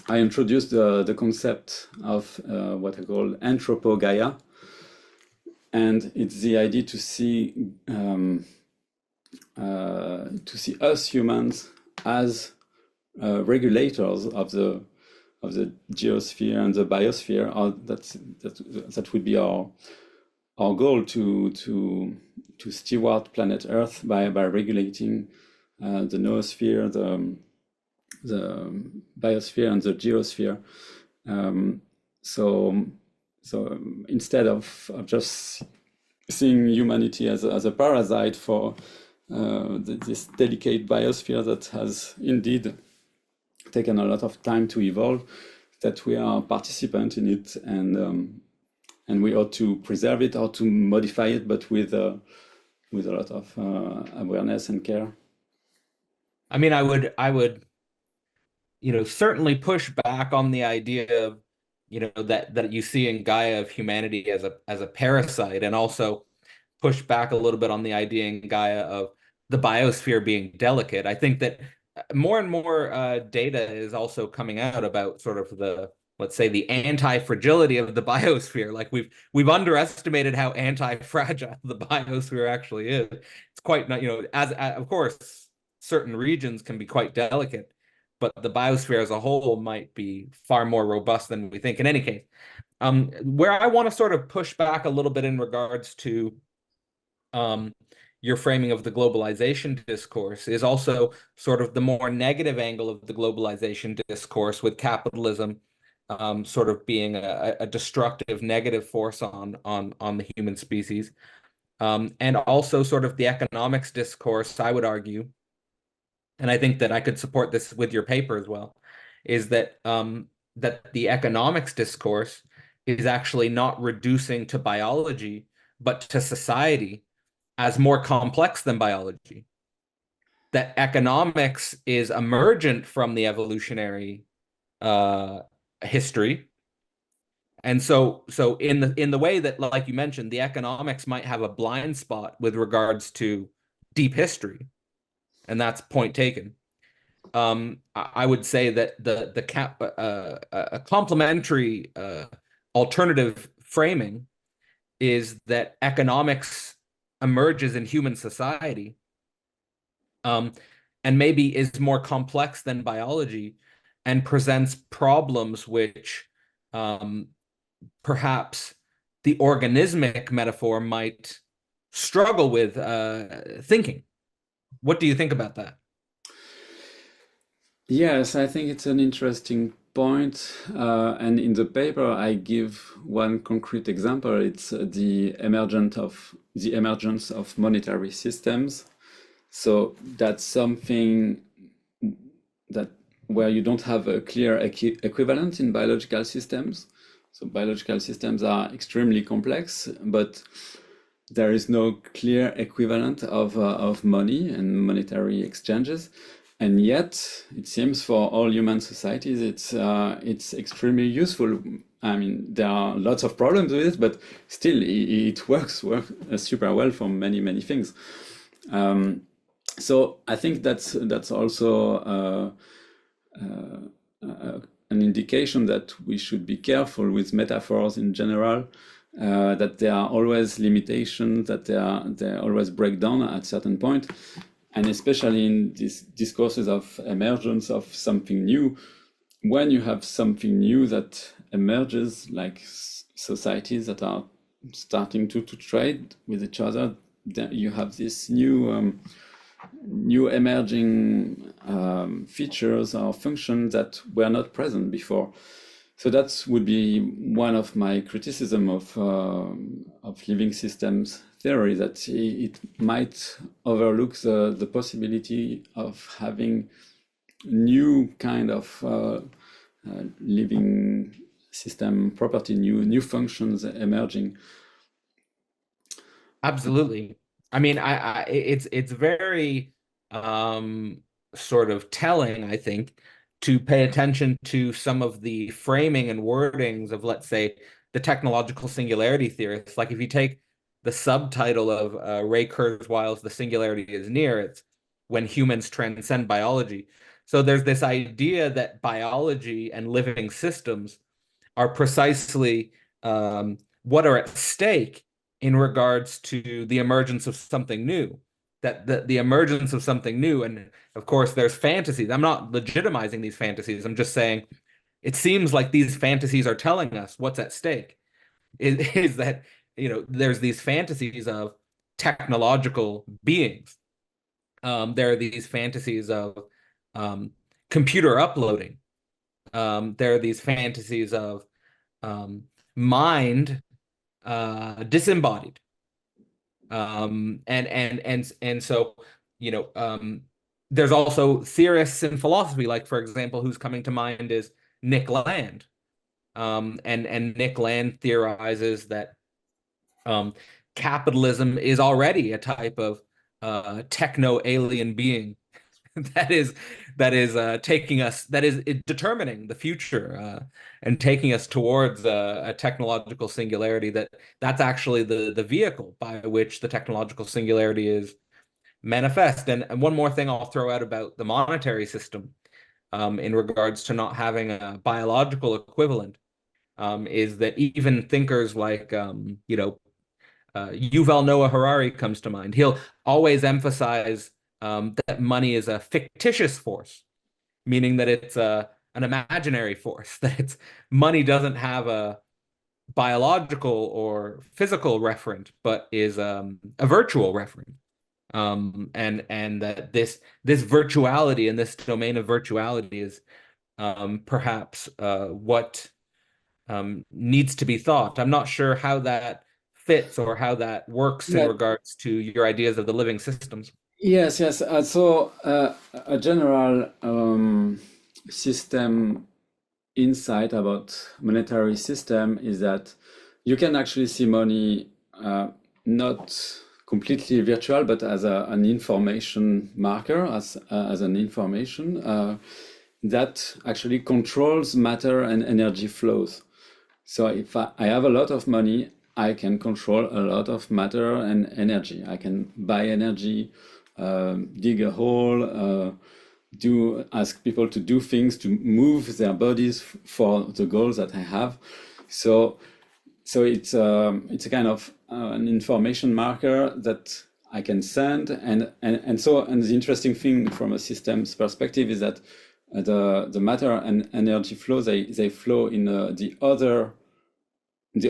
B: I introduced the concept of what I call anthropogaia, and it's the idea to see us humans as regulators of the geosphere and the biosphere. That would be our goal, to steward planet Earth by regulating the noosphere, the biosphere, and the geosphere. So instead of just seeing humanity as a parasite for this delicate biosphere that has indeed taken a lot of time to evolve, that we are participant in it, and we ought to preserve it or to modify it, but with a lot of awareness and care.
A: I mean, I would, certainly push back on the idea of, that you see in Gaia of humanity as a parasite, and also push back a little bit on the idea in Gaia of the biosphere being delicate. I think that more and more data is also coming out about sort of let's say, the anti-fragility of the biosphere. Like we've underestimated how anti-fragile the biosphere actually is. It's quite not, as of course, certain regions can be quite delicate, but the biosphere as a whole might be far more robust than we think. In any case, where I want to sort of push back a little bit in regards to um, your framing of the globalization discourse is also sort of the more negative angle of the globalization discourse, with capitalism sort of being a destructive negative force on the human species. And also sort of the economics discourse, I would argue, and I think that I could support this with your paper as well, is that that the economics discourse is actually not reducing to biology, but to society as more complex than biology. That economics is emergent from the evolutionary uh, history. And so in the way that, like you mentioned, the economics might have a blind spot with regards to deep history, and that's point taken. I would say that a complementary alternative framing is that economics emerges in human society, um, and maybe is more complex than biology, and presents problems which um, perhaps the organismic metaphor might struggle with thinking. What do you think about that?
B: Yes, I think it's an interesting point. And in the paper, I give one concrete example. It's the emergence of monetary systems. So that's something that where you don't have a clear equivalent in biological systems. So biological systems are extremely complex, but there is no clear equivalent of money and monetary exchanges. And yet, it seems for all human societies, it's extremely useful. I mean, there are lots of problems with it, but still, it works super well for many things. So I think that's also an indication that we should be careful with metaphors in general. That there are always limitations, that they always break down at certain point, and especially in these discourses of emergence of something new. When you have something new that emerges, like societies that are starting to trade with each other, then you have this new emerging features or functions that were not present before. So that would be one of my criticism of living systems theory, that it might overlook the possibility of having new kind of living system property, new functions emerging.
A: Absolutely. I mean, it's very um, sort of telling, I think, to pay attention to some of the framing and wordings of, let's say, the technological singularity theorists. Like if you take the subtitle of Ray Kurzweil's "The Singularity is Near," it's when humans transcend biology. So there's this idea that biology and living systems are precisely what are at stake in regards to the emergence of something new. That the emergence of something new, and of course, there's fantasies. I'm not legitimizing these fantasies. I'm just saying it seems like these fantasies are telling us what's at stake. Is that there's these fantasies of technological beings. There are these fantasies of um, computer uploading. There are these fantasies of um, mind disembodied. And so, there's also theorists in philosophy, like for example, who's coming to mind is Nick Land. And Nick Land theorizes that capitalism is already a type of techno alien being that is taking us, that is determining the future and taking us towards a technological singularity, that's actually the vehicle by which the technological singularity is manifest. And one more thing I'll throw out about the monetary system, in regards to not having a biological equivalent, is that even thinkers like, Yuval Noah Harari comes to mind. He'll always emphasize that money is a fictitious force, meaning that it's an imaginary force, that money doesn't have a biological or physical referent, but is a virtual referent. And that this virtuality and this domain of virtuality is perhaps what needs to be thought. I'm not sure how that fits or how that works in
B: Yeah.
A: regards to your ideas of the living systems.
B: Yes, yes. So a general system insight about monetary system is that you can actually see money not completely virtual, but as an information marker, as an information that actually controls matter and energy flows. So if I have a lot of money, I can control a lot of matter and energy. I can buy energy, dig a hole, ask people to do things, to move their bodies for the goals that I have. So it's a kind of an information marker that I can send, and the interesting thing from a systems perspective is that the matter and energy flow, they flow in the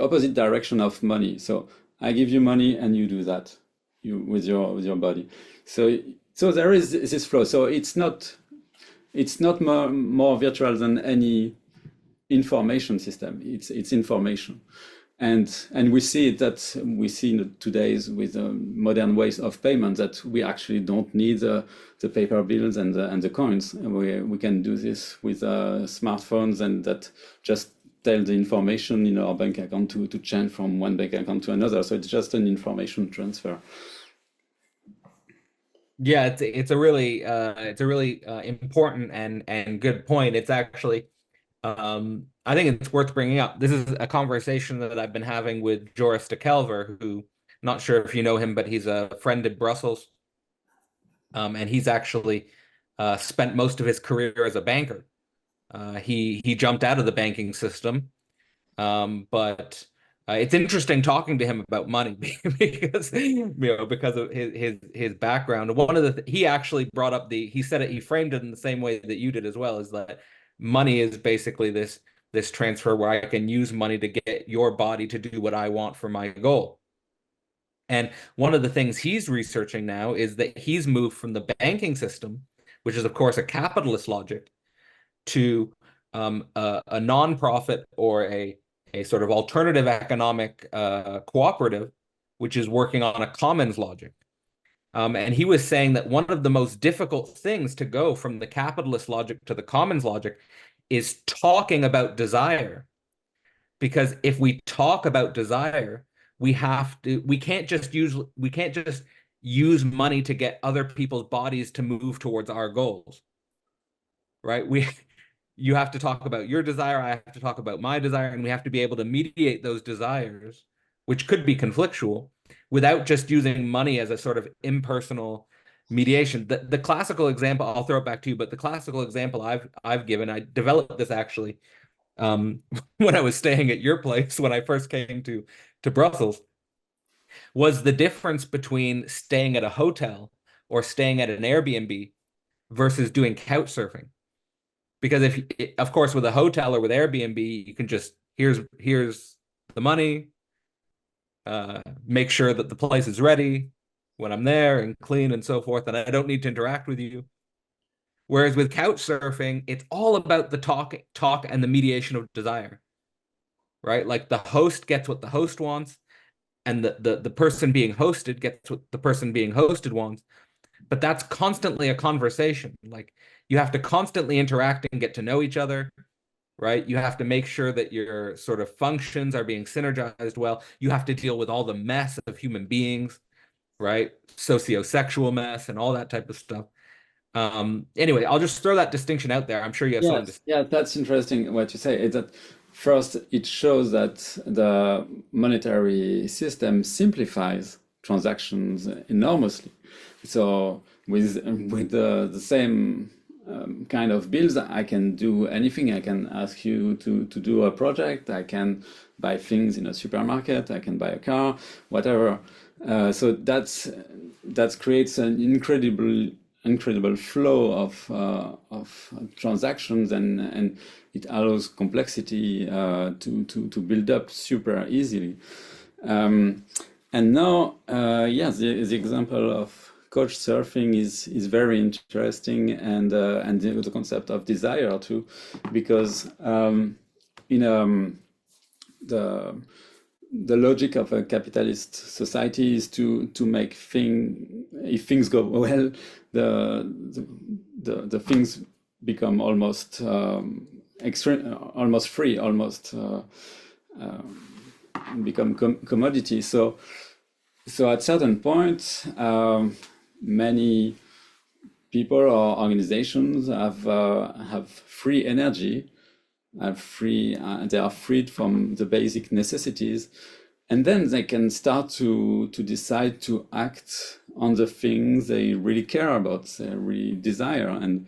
B: opposite direction of money. So I give you money and you do that with your body. So there is this flow. So it's not more virtual than any information system. It's information. And we see that in today's with modern ways of payment that we actually don't need the paper bills and the coins. We can do this with smartphones, and that just tell the information in our bank account to change from one bank account to another. So it's just an information transfer.
A: Yeah, it's a really important and good point. It's actually I think it's worth bringing up. This is a conversation that I've been having with Joris de Kelver, who, not sure if you know him, but he's a friend in Brussels. And he's actually spent most of his career as a banker. He jumped out of the banking system, but it's interesting talking to him about money because because of his background. One of he actually brought up he said it, he framed it in the same way that you did as well, is that money is basically this transfer where I can use money to get your body to do what I want for my goal. And one of the things he's researching now is that he's moved from the banking system, which is of course a capitalist logic, to a nonprofit or a sort of alternative economic cooperative, which is working on a commons logic. And he was saying that one of the most difficult things to go from the capitalist logic to the commons logic is talking about desire. Because if we talk about desire, we can't just use money to get other people's bodies to move towards our goals. Right? You have to talk about your desire, I have to talk about my desire, and we have to be able to mediate those desires, which could be conflictual, without just using money as a sort of impersonal mediation. The classical example, I'll throw it back to you, but the classical example I've given, I developed this actually when I was staying at your place when I first came to Brussels, was the difference between staying at a hotel or staying at an Airbnb versus doing couch surfing. Because of course, with a hotel or with Airbnb, you can just, here's the money, make sure that the place is ready when I'm there and clean and so forth, and I don't need to interact with you. Whereas with couch surfing, it's all about the talk and the mediation of desire, right? Like the host gets what the host wants, and the person being hosted gets what the person being hosted wants. But that's constantly a conversation. Like you have to constantly interact and get to know each other, right? You have to make sure that your sort of functions are being synergized well. You have to deal with all the mess of human beings, right? Sociosexual mess and all that type of stuff. Anyway, I'll just throw that distinction out there. I'm sure you have something to say.
B: Yeah, that's interesting what you say. Is that first, it shows that the monetary system simplifies transactions enormously. So with the same kind of bills. I can do anything. I can ask you to do a project. I can buy things in a supermarket. I can buy a car, whatever. So that creates an incredible flow of transactions, and it allows complexity to build up super easily. And now, yeah, the example of couch surfing is very interesting, and the concept of desire too, because in the logic of a capitalist society is to make if things go well, the things become almost almost free, almost become commodity. So at certain point, many people or organizations have free energy, they are freed from the basic necessities, and then they can start to decide to act on the things they really care about, they really desire, and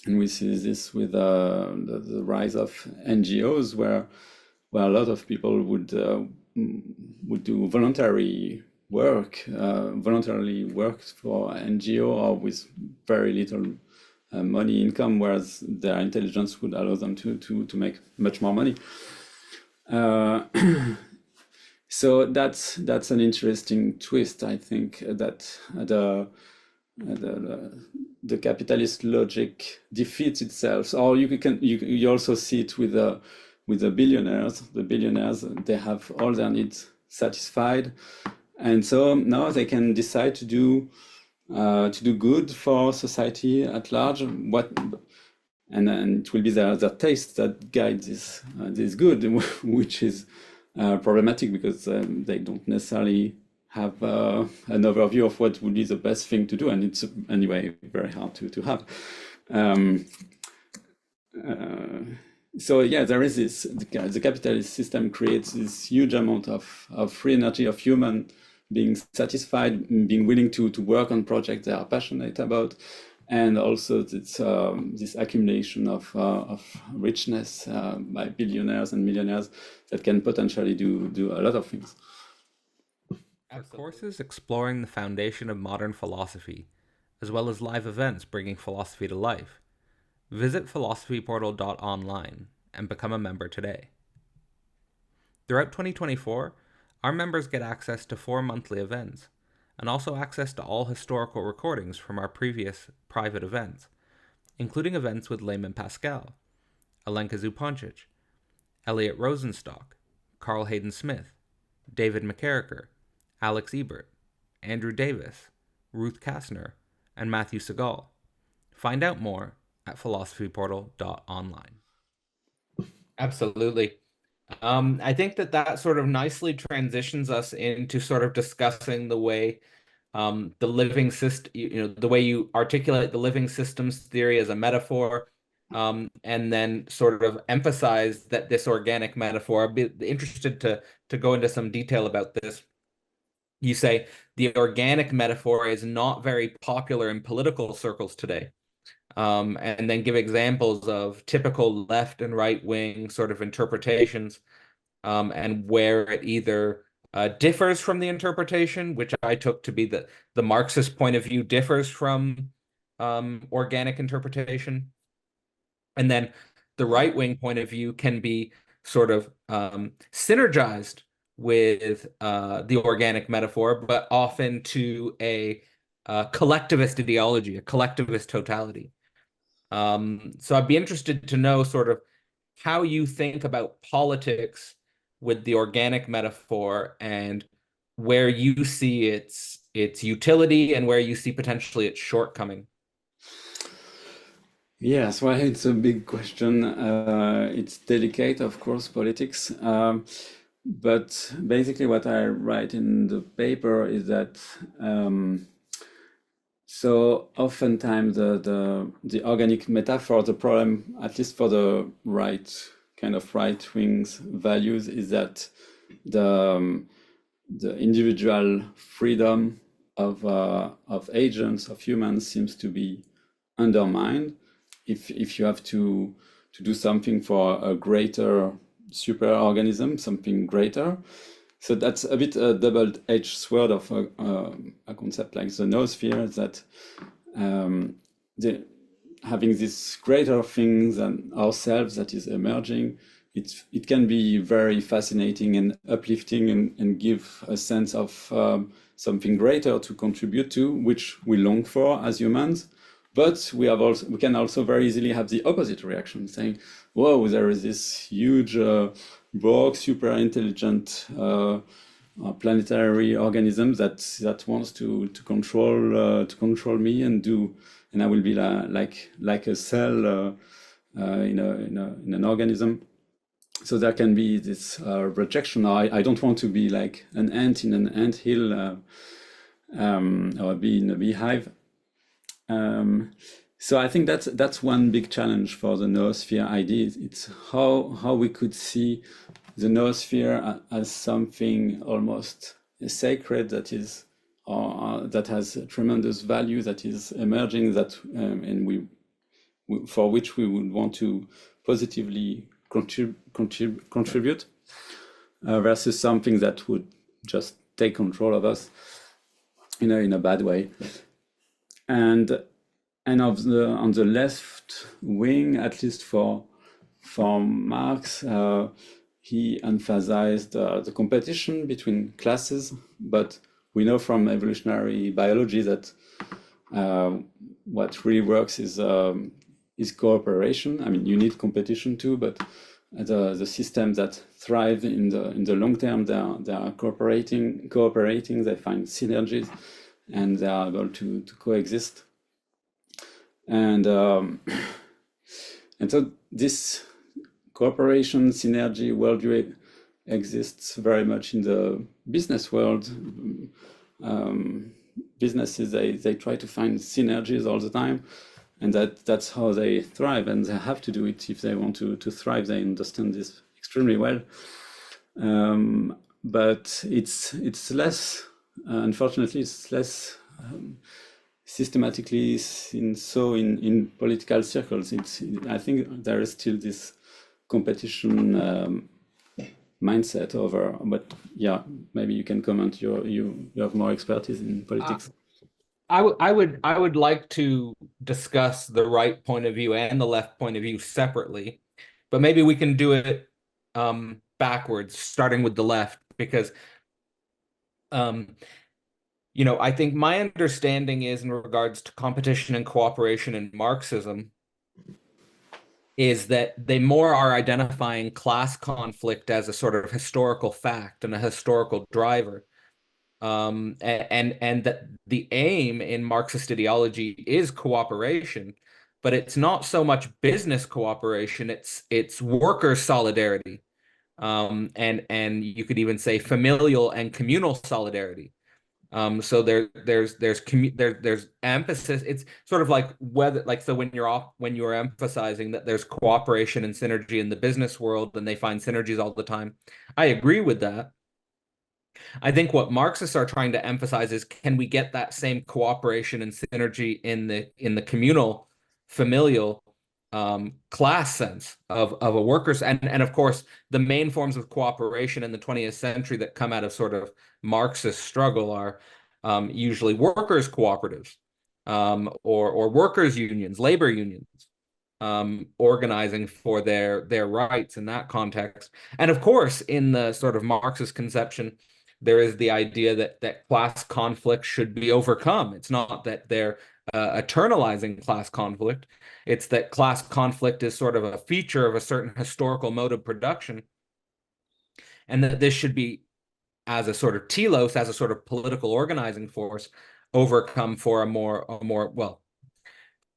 B: we see this with the rise of NGOs, where a lot of people would do voluntarily work for NGO, or with very little money income, whereas their intelligence would allow them to make much more money. So that's an interesting twist, I think, that the capitalist logic defeats itself. Or you also see it with the billionaires. The billionaires, they have all their needs satisfied, and so now they can decide to do good for society at large. And it will be their taste that guides this good, which is problematic, because they don't necessarily have an overview of what would be the best thing to do, and it's anyway very hard to have. So yeah, there is this. The capitalist system creates this huge amount of free energy, of human being satisfied, being willing to work on projects they are passionate about, and also this accumulation of richness by billionaires and millionaires that can potentially do a lot of things.
A: Our courses exploring the foundation of modern philosophy, as well as live events bringing philosophy to life. Visit philosophyportal.online and become a member today. Throughout 2024, our members get access to 4 monthly events, and also access to all historical recordings from our previous private events, including events with Layman Pascal, Alenka Zupancic, Elliot Rosenstock, Carl Hayden Smith, David McCarricker, Alex Ebert, Andrew Davis, Ruth Kastner, and Matthew Segal. Find out more at philosophyportal.online. Absolutely. I think that sort of nicely transitions us into sort of discussing the way the living system, the way you articulate the living systems theory as a metaphor, and then sort of emphasize that this organic metaphor. I'd be interested to go into some detail about this. You say the organic metaphor is not very popular in political circles today. And then give examples of typical left and right wing sort of interpretations, and where it either differs from the interpretation, which I took to be the Marxist point of view differs from organic interpretation. And then the right wing point of view can be sort of synergized with the organic metaphor, but often to a collectivist ideology, a collectivist totality. So I'd be interested to know sort of how you think about politics with the organic metaphor, and where you see its utility and where you see potentially its shortcoming.
B: Yes, well, it's a big question. It's delicate, of course, politics. But basically, what I write in the paper is that so oftentimes the organic metaphor, the problem, at least for the right wings values, is that the individual freedom of agents, of humans, seems to be undermined if you have to do something for a greater super organism, something greater. So that's a bit a double-edged sword of a concept like the noosphere, that having this greater thing than ourselves that is emerging, it can be very fascinating and uplifting, and give a sense of something greater to contribute to, which we long for as humans. But we can also very easily have the opposite reaction, saying, "Whoa, there is this huge Borg, super intelligent planetary organism that wants to control me and I will be like a cell in an organism." So there can be this rejection. I don't want to be like an ant in an ant hill, or be in a beehive. So I think that's one big challenge for the noosphere idea. It's how we could see the noosphere as something almost sacred, that is, that has tremendous value, that is emerging, and for which we would want to positively contribute, versus something that would just take control of us in a bad way. And on the left wing, at least for Marx, he emphasized the competition between classes, but we know from evolutionary biology that what really works is cooperation. I mean, you need competition too, but the systems that thrive in the long term, they are cooperating. They find synergies, and they are able to coexist. And so this cooperation, synergy worldview exists very much in the business world. Businesses, they try to find synergies all the time, and that's how they thrive, and they have to do it if they want to thrive. They understand this extremely well. But it's less, unfortunately, it's less systematically in political circles. I think there is still this competition mindset over, but yeah, maybe you can comment. You have more expertise in politics.
A: I would like to discuss the right point of view and the left point of view separately, but maybe we can do it backwards, starting with the left, because I think my understanding is, in regards to competition and cooperation in Marxism, is that they more are identifying class conflict as a sort of historical fact and a historical driver. And that the aim in Marxist ideology is cooperation, but it's not so much business cooperation, it's worker solidarity. And you could even say familial and communal solidarity. So there's emphasis. It's sort of like so when you're emphasizing that there's cooperation and synergy in the business world, and they find synergies all the time. I agree with that. I think what Marxists are trying to emphasize is, can we get that same cooperation and synergy in the communal, familial, class sense of a workers, and of course the main forms of cooperation in the 20th century that come out of sort of Marxist struggle are usually workers' cooperatives, or workers' unions, labor unions, organizing for their rights in that context. And of course, in the sort of Marxist conception, there is the idea that class conflict should be overcome. It's not that they're eternalizing class conflict. It's that class conflict is sort of a feature of a certain historical mode of production, and that this should be, as a sort of telos, as a sort of political organizing force, overcome for a more well,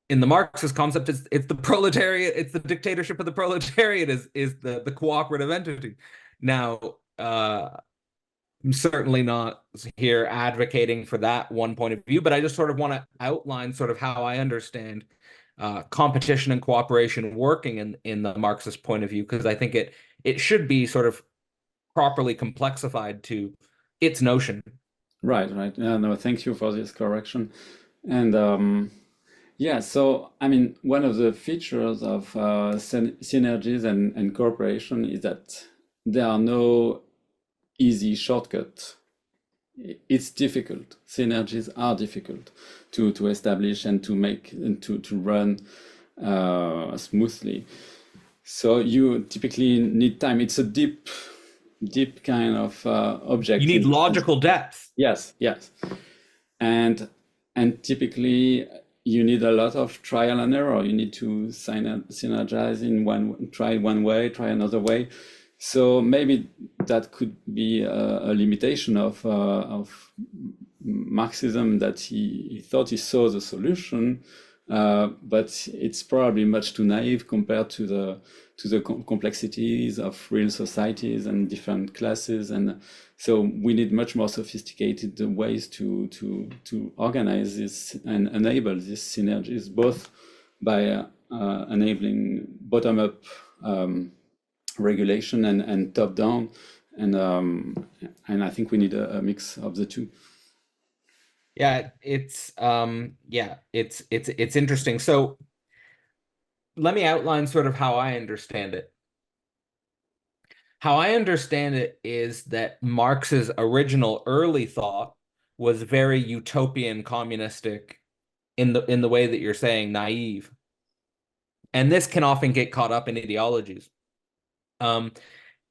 A: in the Marxist concept, it's the proletariat, it's the dictatorship of the proletariat is the cooperative entity. Now, I'm certainly not here advocating for that one point of view, but I just sort of want to outline sort of how I understand competition and cooperation working in the Marxist point of view, because I think it should be sort of properly complexified to its notion.
B: Right. Yeah, no, thank you for this correction. And Yeah, so I mean, one of the features of synergies and cooperation is that there are no easy shortcuts. It's difficult. Synergies are difficult to establish and to make and to run smoothly. So you typically need time. It's a deep kind of
A: You
B: object
A: need
B: in the sense.
A: logical depth.
B: Yes, yes. And typically you need a lot of trial and error. You need to synergize in try one way, try another way. So maybe that could be a limitation of Marxism, that he thought he saw the solution, but it's probably much too naive compared to the complexities of real societies and different classes. And so we need much more sophisticated ways to organize this and enable these synergies, both by enabling bottom-up regulation and top-down, and I think we need a mix of the two.
A: It's interesting. So let me outline sort of how I understand it. How I understand it is that Marx's original early thought was very utopian communistic in the way that you're saying, naive. And this can often get caught up in ideologies.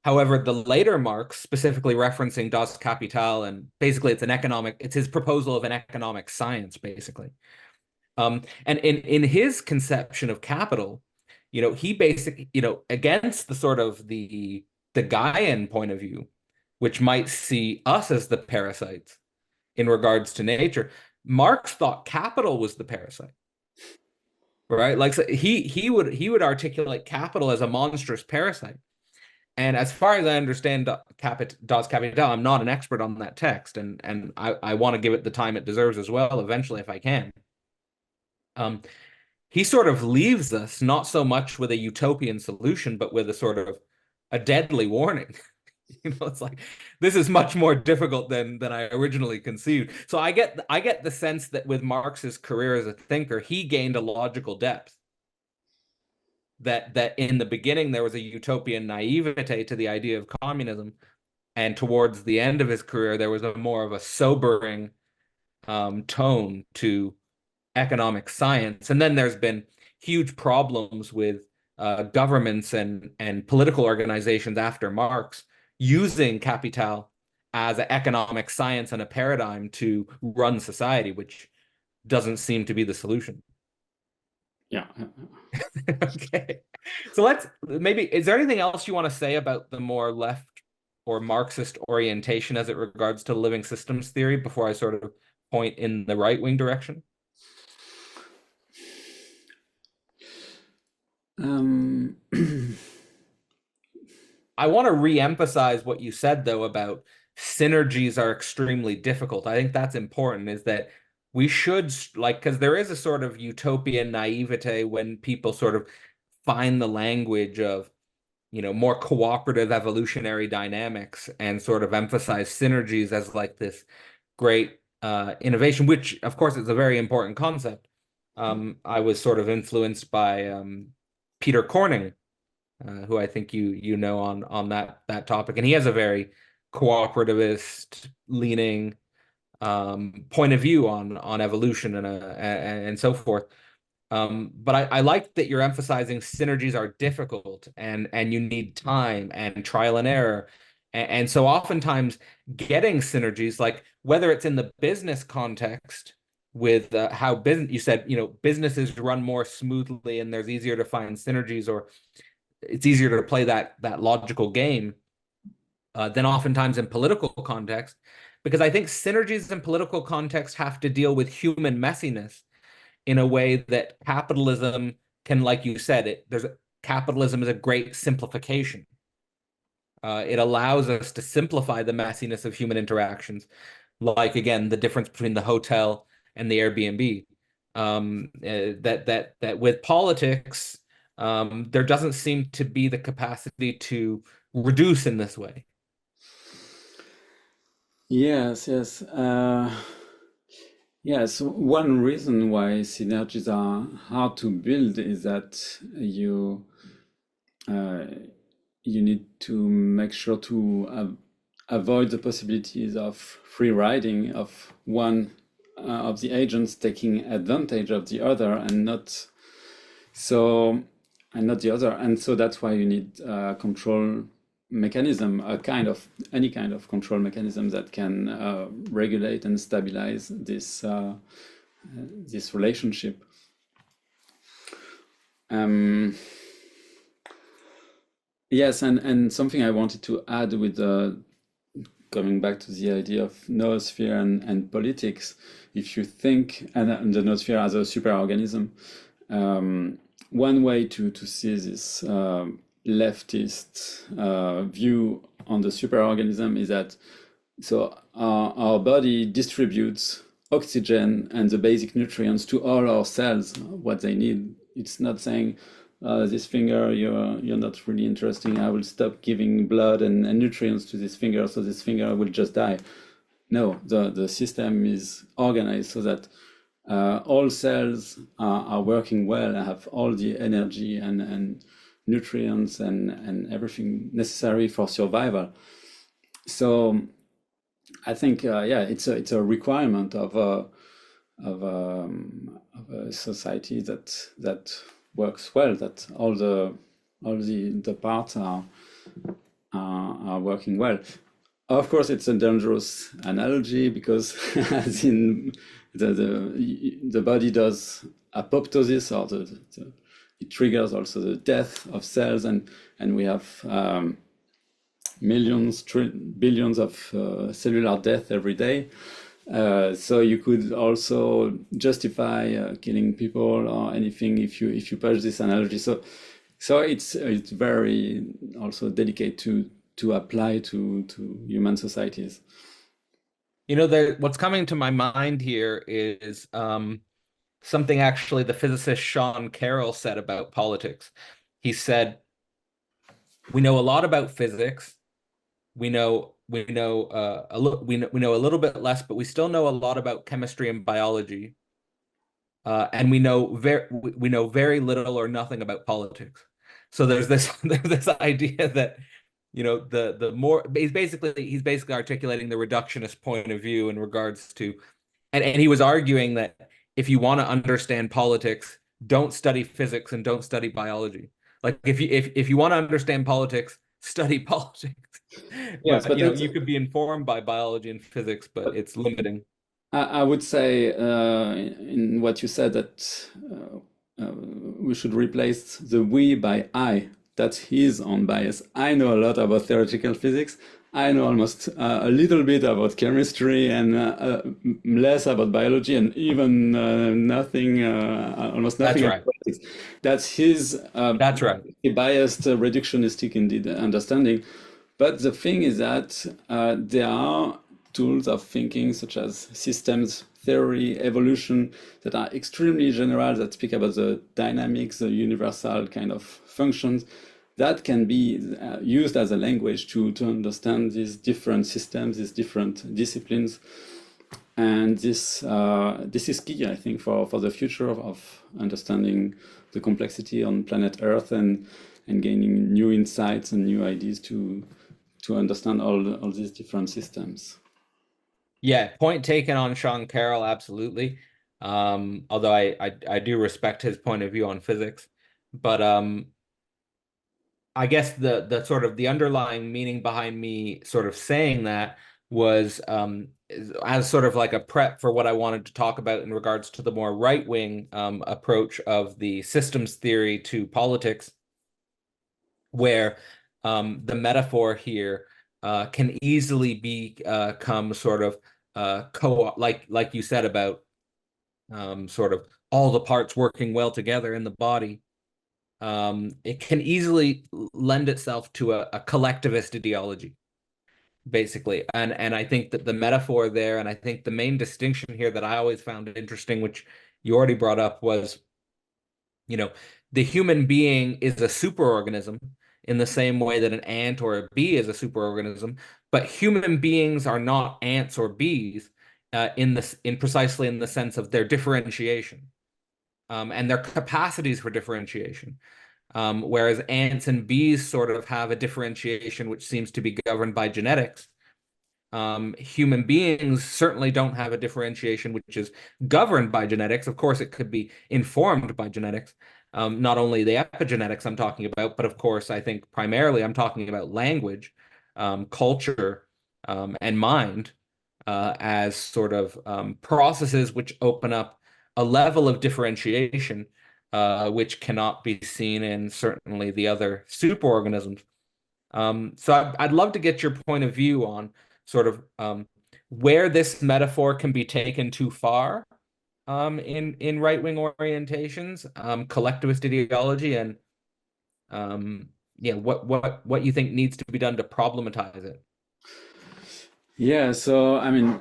A: However, the later Marx, specifically referencing Das Kapital, and basically it's his proposal of an economic science, basically. And in his conception of capital, he basically, against the sort of the Gaian point of view, which might see us as the parasites in regards to nature, Marx thought capital was the parasite, right? Like, so he would articulate capital as a monstrous parasite. And as far as I understand Das Kapital, I'm not an expert on that text, and I want to give it the time it deserves as well, eventually, if I can. He sort of leaves us not so much with a utopian solution, but with a sort of a deadly warning. It's like, this is much more difficult than I originally conceived. So I get the sense that with Marx's career as a thinker, he gained a logical depth. That in the beginning there was a utopian naivete to the idea of communism, and towards the end of his career there was a more of a sobering tone to economic science. And then there's been huge problems with governments and political organizations after Marx using capital as an economic science and a paradigm to run society, which doesn't seem to be the solution.
B: Yeah.
A: Okay. So is there anything else you want to say about the more left or Marxist orientation as it regards to living systems theory before I sort of point in the right-wing direction? I want to re-emphasize what you said, though, about synergies are extremely difficult. I think that's important, is that we should, like, because there is a sort of utopian naivete when people sort of find the language of, more cooperative evolutionary dynamics and sort of emphasize synergies as like this great innovation, which of course is a very important concept. I was sort of influenced by Peter Corning, who I think you know on that topic, and he has a very cooperativist leaning point of view on evolution and so forth. But I like that you're emphasizing synergies are difficult and you need time and trial and error. And so oftentimes getting synergies, like whether it's in the business context with how business, you said, businesses run more smoothly and there's easier to find synergies, or it's easier to play that logical game than oftentimes in political context, because I think synergies in political context have to deal with human messiness in a way that capitalism can, like you said, capitalism is a great simplification. It allows us to simplify the messiness of human interactions, like again the difference between the hotel and the Airbnb. That with politics, there doesn't seem to be the capacity to reduce in this way.
B: Yes, yes. Yes, one reason why synergies are hard to build is that uh, you need to make sure to avoid the possibilities of free riding of one of the agents taking advantage of the other and not so and not the other. And so that's why you need a control mechanism, a kind of any kind of control mechanism that can regulate and stabilize this relationship. Um, yes, and something I wanted to add with coming back to the idea of noosphere and politics, if you think and the noosphere as a superorganism, one way to see this leftist view on the superorganism is that so our body distributes oxygen and the basic nutrients to all our cells, what they need. It's not saying this finger you're not really interesting. I will stop giving blood and nutrients to this finger, so this finger will just die. No, the system is organized so that all cells are working well, have all the energy and nutrients and everything necessary for survival. So I think yeah, it's a requirement of a society that works well, that all the parts are working well. Of course, it's a dangerous analogy because as in the body does apoptosis or it triggers also the death of cells and we have millions, billions of cellular death every day. So you could also justify killing people or anything if you push this analogy. So it's very also delicate to apply to human societies.
A: What's coming to my mind here is something actually the physicist Sean Carroll said about politics. He said, "We know a lot about physics. We know we know a little bit less, but we still know a lot about chemistry and biology. And we know very little or nothing about politics." So there's this there's this idea that the more he's basically articulating the reductionist point of view in regards to, and he was arguing that if you want to understand politics, don't study physics and don't study biology. Like if you want to understand politics, study politics.
B: Yes,
A: But
B: but that's,
A: you could be informed by biology and physics, but it's limiting.
B: I would say in what you said that we should replace the we by I. That's his own bias. I know a lot about theoretical physics. I know almost a little bit about chemistry and less about biology and even nothing, almost
A: That's
B: nothing about
A: right.
B: politics. That's his
A: That's right.
B: biased, reductionistic indeed understanding. But the thing is that there are tools of thinking such as systems theory, evolution that are extremely general, that speak about the dynamics, the universal kind of functions that can be used as a language to understand these different systems, these different disciplines. And this is key, I think, for the future of understanding the complexity on planet Earth and gaining new insights and new ideas to understand all these different systems.
A: Yeah, point taken on Sean Carroll, absolutely. Although I do respect his point of view on physics. But I guess the sort of the underlying meaning behind me sort of saying that was as sort of like a prep for what I wanted to talk about in regards to the more right-wing approach of the systems theory to politics, where the metaphor here can easily become sort of co like you said about sort of all the parts working well together in the body. It can easily lend itself to a collectivist ideology, basically. And I think that the metaphor there, and I think the main distinction here that I always found interesting, which you already brought up, was, you know, the human being is a superorganism in the same way that an ant or a bee is a superorganism, but human beings are not ants or bees. in precisely in the sense of their differentiation, and their capacities for differentiation. Whereas ants and bees sort of have a differentiation which seems to be governed by genetics. Human beings certainly don't have a differentiation which is governed by genetics. Of course, it could be informed by genetics. Not only the epigenetics I'm talking about, but of course, I think primarily I'm talking about language, culture, and mind, as sort of processes which open up a level of differentiation, which cannot be seen in certainly the other superorganisms. So I'd love to get your point of view on sort of where this metaphor can be taken too far, in right-wing orientations, collectivist ideology, and yeah, what you think needs to be done to problematize it.
B: Yeah, so I mean,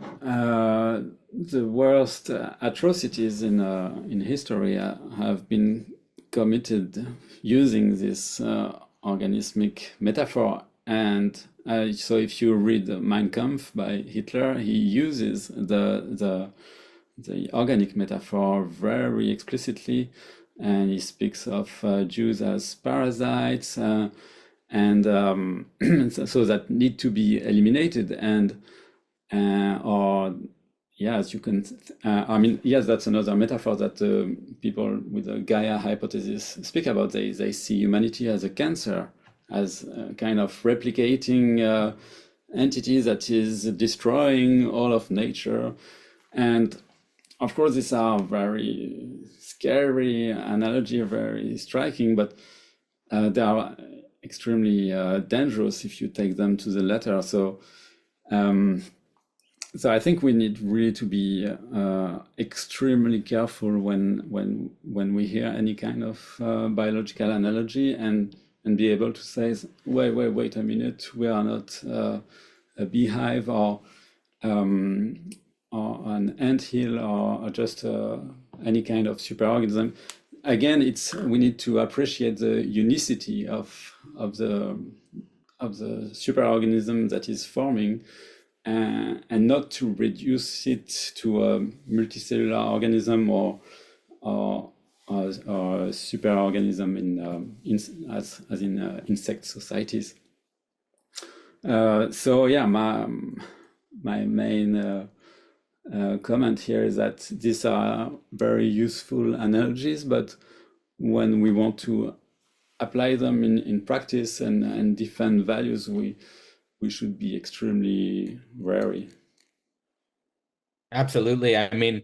B: the worst atrocities in history have been committed using this organismic metaphor. And so, if you read Mein Kampf by Hitler, he uses the organic metaphor very explicitly, and he speaks of Jews as parasites. And so that need to be eliminated, and or yes, you can I mean, yes, that's another metaphor that people with the Gaia hypothesis speak about. They see humanity as a cancer, as a kind of replicating entity that is destroying all of nature. And of course, these are very scary analogy, very striking, but they are extremely dangerous if you take them to the letter. So, so I think we need really to be extremely careful when we hear any kind of biological analogy, and be able to say, wait a minute, we are not a beehive, or an anthill, or just any kind of superorganism. Again, we need to appreciate the unicity of the superorganism that is forming, and not to reduce it to a multicellular organism, or a superorganism as in insect societies. So yeah, my main comment here is that these are very useful analogies, but when we want to apply them in practice, and defend values, we should be extremely wary.
A: Absolutely. I mean,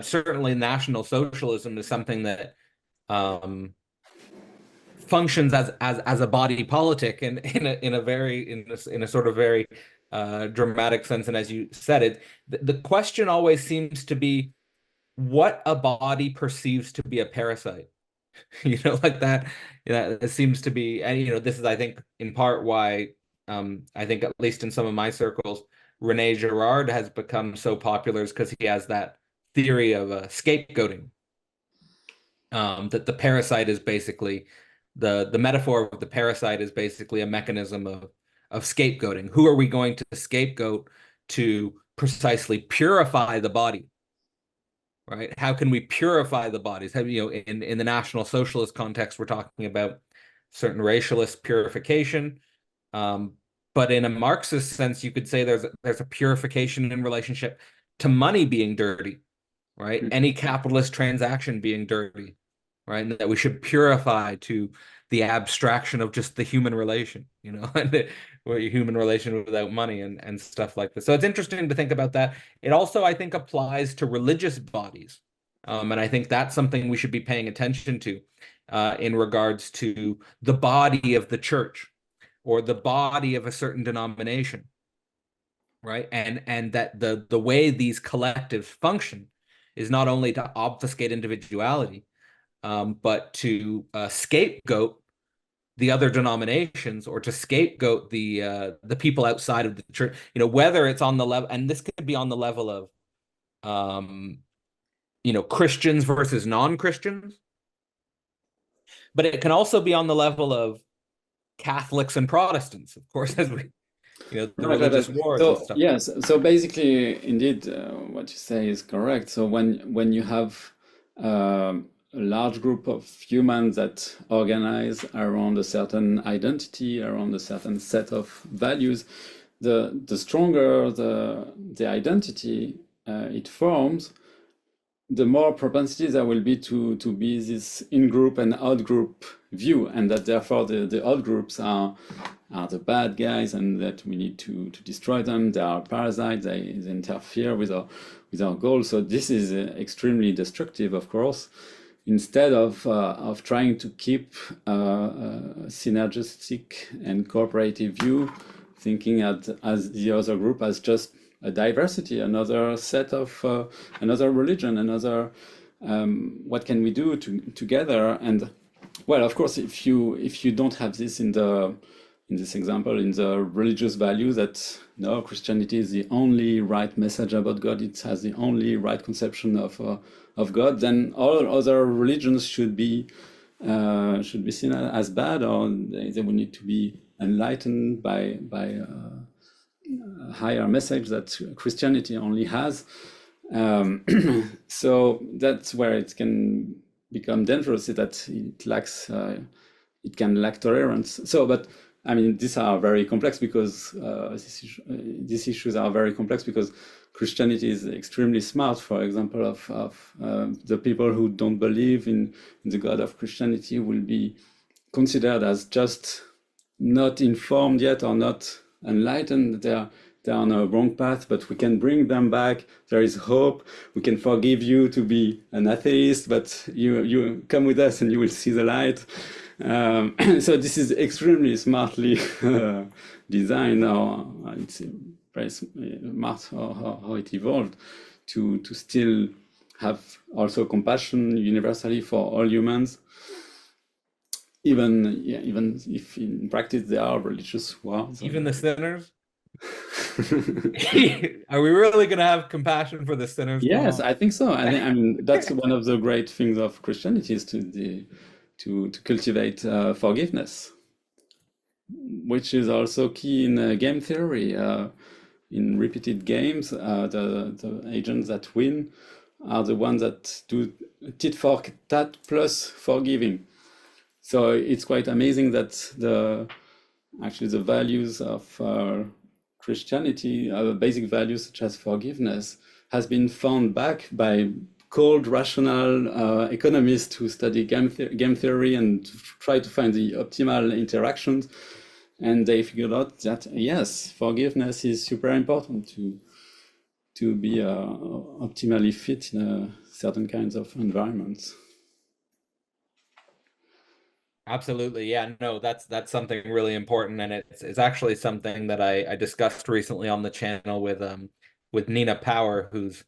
A: certainly National Socialism is something that functions as a body politic, and in a sort of very dramatic sense. And as you said, the question always seems to be what a body perceives to be a parasite. Like that. It seems to be, and this is, I think, in part why I think, at least in some of my circles, Rene Girard has become so popular, is because he has that theory of scapegoating. That the parasite is basically the metaphor of the parasite is basically a mechanism of scapegoating. Who are we going to scapegoat to precisely purify the body? Right? How can we purify the bodies? In the National Socialist context, we're talking about certain racialist purification. But in a Marxist sense, you could say there's a purification in relationship to money being dirty, right? Any capitalist transaction being dirty, right? And that we should purify to the abstraction of just the human relation, and the human relation without money, and stuff like this. So it's interesting to think about that. It also, I think, applies to religious bodies. And I think that's something we should be paying attention to, in regards to the body of the church, or the body of a certain denomination, right? And that the way these collectives function is not only to obfuscate individuality, but to scapegoat the other denominations, or to scapegoat the people outside of the church. Whether it's on the level, and this could be on the level of Christians versus non-Christians, but it can also be on the level of Catholics and Protestants, of course, as we the
B: Right, right,
A: religious
B: right.
A: wars and
B: So
A: stuff.
B: yes, so basically, indeed, what you say is correct. So when you have a large group of humans that organize around a certain identity, around a certain set of values, the stronger the identity it forms, the more propensity there will be to be this in-group and out-group view, and that therefore the out-groups are the bad guys, and that we need to destroy them. They are parasites. They interfere with our goals. So this is extremely destructive, of course. Instead of trying to keep a synergistic and cooperative view, thinking as the other group as just a diversity, another set of another religion, another what can we do together? And well, of course, if you don't have this in this example, in the religious value that no, Christianity is the only right message about God, it has the only right conception of God, then all other religions should be seen as bad, or they will need to be enlightened by a higher message that Christianity only has. So that's where it can become dangerous, is that it lacks, it can lack tolerance. So, but I mean, these are very complex because these issues are very complex because Christianity is extremely smart. For example, of the people who don't believe in the God of Christianity will be considered as just not informed yet or not enlightened. They're on a wrong path, but we can bring them back. There is hope. We can forgive you to be an atheist, but you come with us and you will see the light. So this is extremely smartly designed, or it's very smart how it evolved to still have also compassion universally for all humans, even if in practice there are religious wars.
A: Even the sinners. Are we really going to have compassion for the sinners,
B: Yes,
A: Clement?
B: I think so. I mean, that's one of the great things of Christianity is to cultivate forgiveness, which is also key in game theory. In repeated games, the agents that win are the ones that do tit for tat plus forgiving. So it's quite amazing that actually the values of Christianity, basic values such as forgiveness, has been found back by cold, rational economists who study game theory and try to find the optimal interactions. And they figured out that, yes, forgiveness is super important to be optimally fit in certain kinds of environments.
A: Absolutely. Yeah, no, that's something really important. And it's actually something that I discussed recently on the channel with Nina Power, who's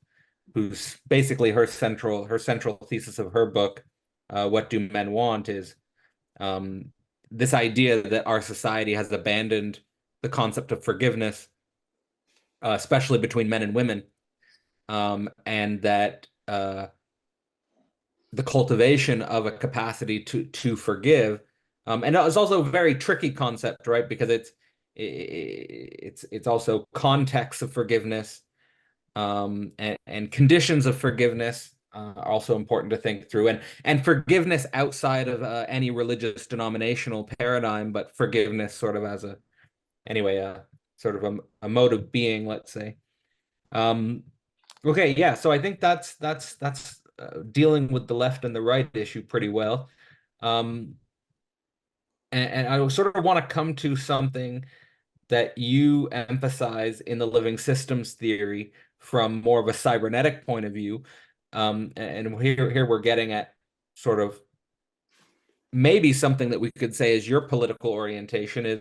A: basically her central thesis of her book, What Do Men Want, is this idea that our society has abandoned the concept of forgiveness, especially between men and women, and that the cultivation of a capacity to forgive, and it's also a very tricky concept, right? Because it's also context of forgiveness, and conditions of forgiveness are also important to think through, and forgiveness outside of any religious denominational paradigm, but forgiveness sort of as sort of a mode of being, let's say. Um, okay, yeah. So I think that's dealing with the left and the right issue pretty well. Um, and I sort of want to come to something that you emphasize in the living systems theory from more of a cybernetic point of view. And here we're getting at sort of maybe something that we could say is your political orientation is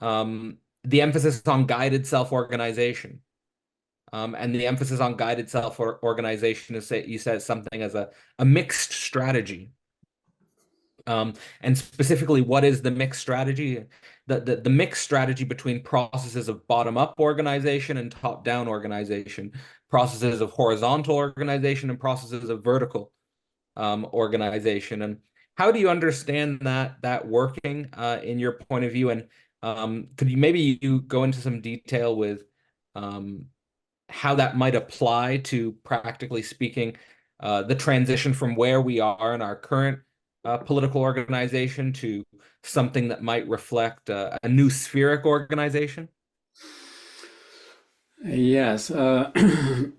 A: the emphasis on guided self-organization. And the emphasis on guided self-organization is, you said something as a mixed strategy. And specifically, what is the mixed strategy? The mixed strategy between processes of bottom-up organization and top-down organization, processes of horizontal organization and processes of vertical organization. And how do you understand that working in your point of view? And Could you go into some detail with um, how that might apply to, practically speaking, the transition from where we are in our current political organization to something that might reflect a new spheric organization?
B: Yes. mm,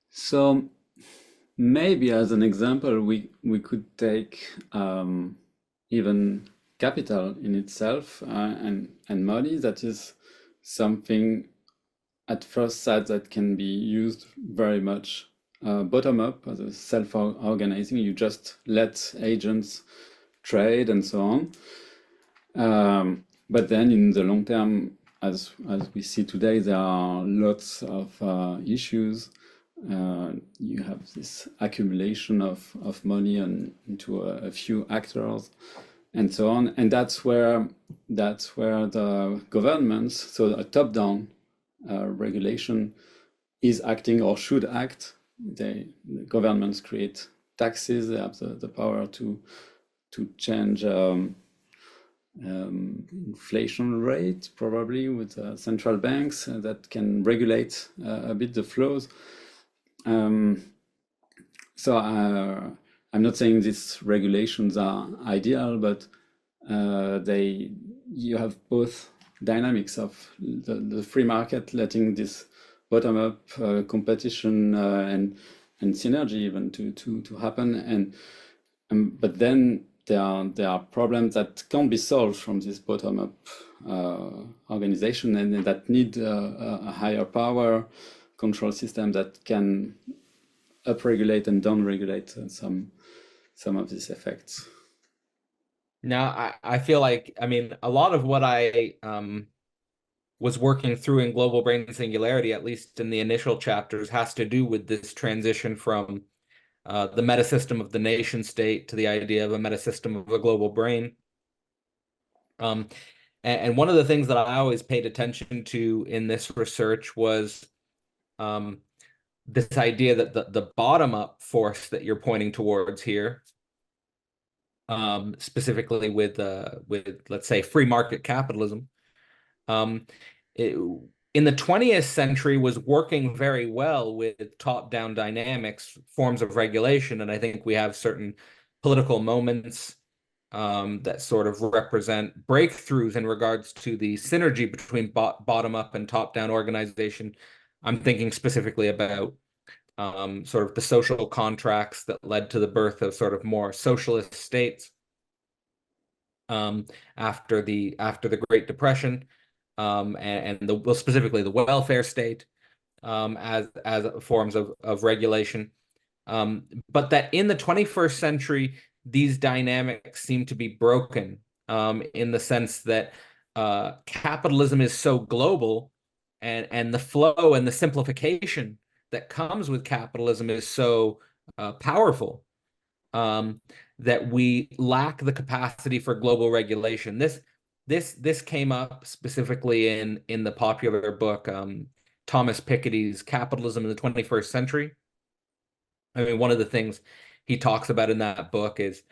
B: so maybe as an example, we could take even capital in itself, and money. That is something at first sight that can be used very much bottom up as a self-organizing. You just let agents trade and so on. But then in the long term, as we see today, there are lots of issues. You have this accumulation of money into a few actors and so on. And that's where the governments, so a top-down regulation, is acting or should act. The governments create taxes. They have the power to change inflation rate, probably with central banks that can regulate a bit the flows. So I'm not saying these regulations are ideal, but you have both dynamics of the free market letting this bottom-up competition and synergy even to happen, and but then there are problems that can't be solved from this bottom-up organization, and that need a higher power control system that can upregulate and downregulate some of these effects.
A: Now, I feel like, I mean, a lot of what I was working through in Global Brain Singularity, at least in the initial chapters, has to do with this transition from the metasystem of the nation state to the idea of a metasystem of a global brain. And one of the things that I always paid attention to in this research was this idea that the bottom-up force that you're pointing towards here, specifically with let's say free market capitalism, in the 20th century was working very well with top-down dynamics, forms of regulation, and I think we have certain political moments that sort of represent breakthroughs in regards to the synergy between bottom-up and top-down organization. I'm thinking specifically about sort of the social contracts that led to the birth of sort of more socialist states after the Great Depression, and well, specifically the welfare state as forms of regulation. But that in the 21st century, these dynamics seem to be broken in the sense that capitalism is so global, and the flow and the simplification that comes with capitalism is so powerful, that we lack the capacity for global regulation. This came up specifically in the popular book Thomas Piketty's Capitalism in the 21st Century. I mean, one of the things he talks about in that book is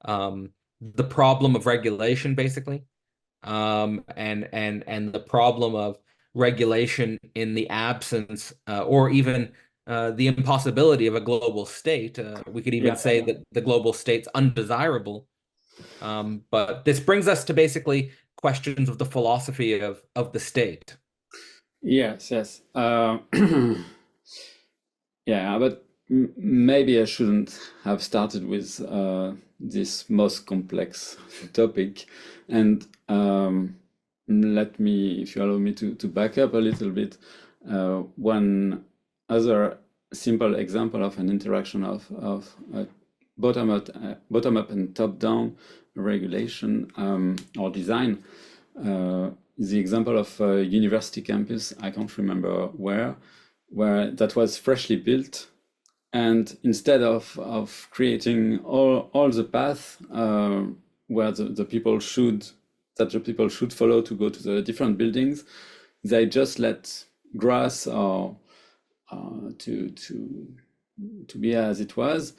A: the problem of regulation, basically, and the problem of regulation in the absence or even the impossibility of a global state. We could even say that the global state's undesirable. But this brings us to basically questions of the philosophy of the state.
B: Yes, yes. Yeah, but maybe I shouldn't have started with this most complex topic. And let me, if you allow me to back up a little bit, one other simple example of an interaction of bottom up and top-down regulation or design is the example of a university campus, I can't remember where that was freshly built, and instead of creating all the path where the people should follow to go to the different buildings, they just let grass or to be as it was,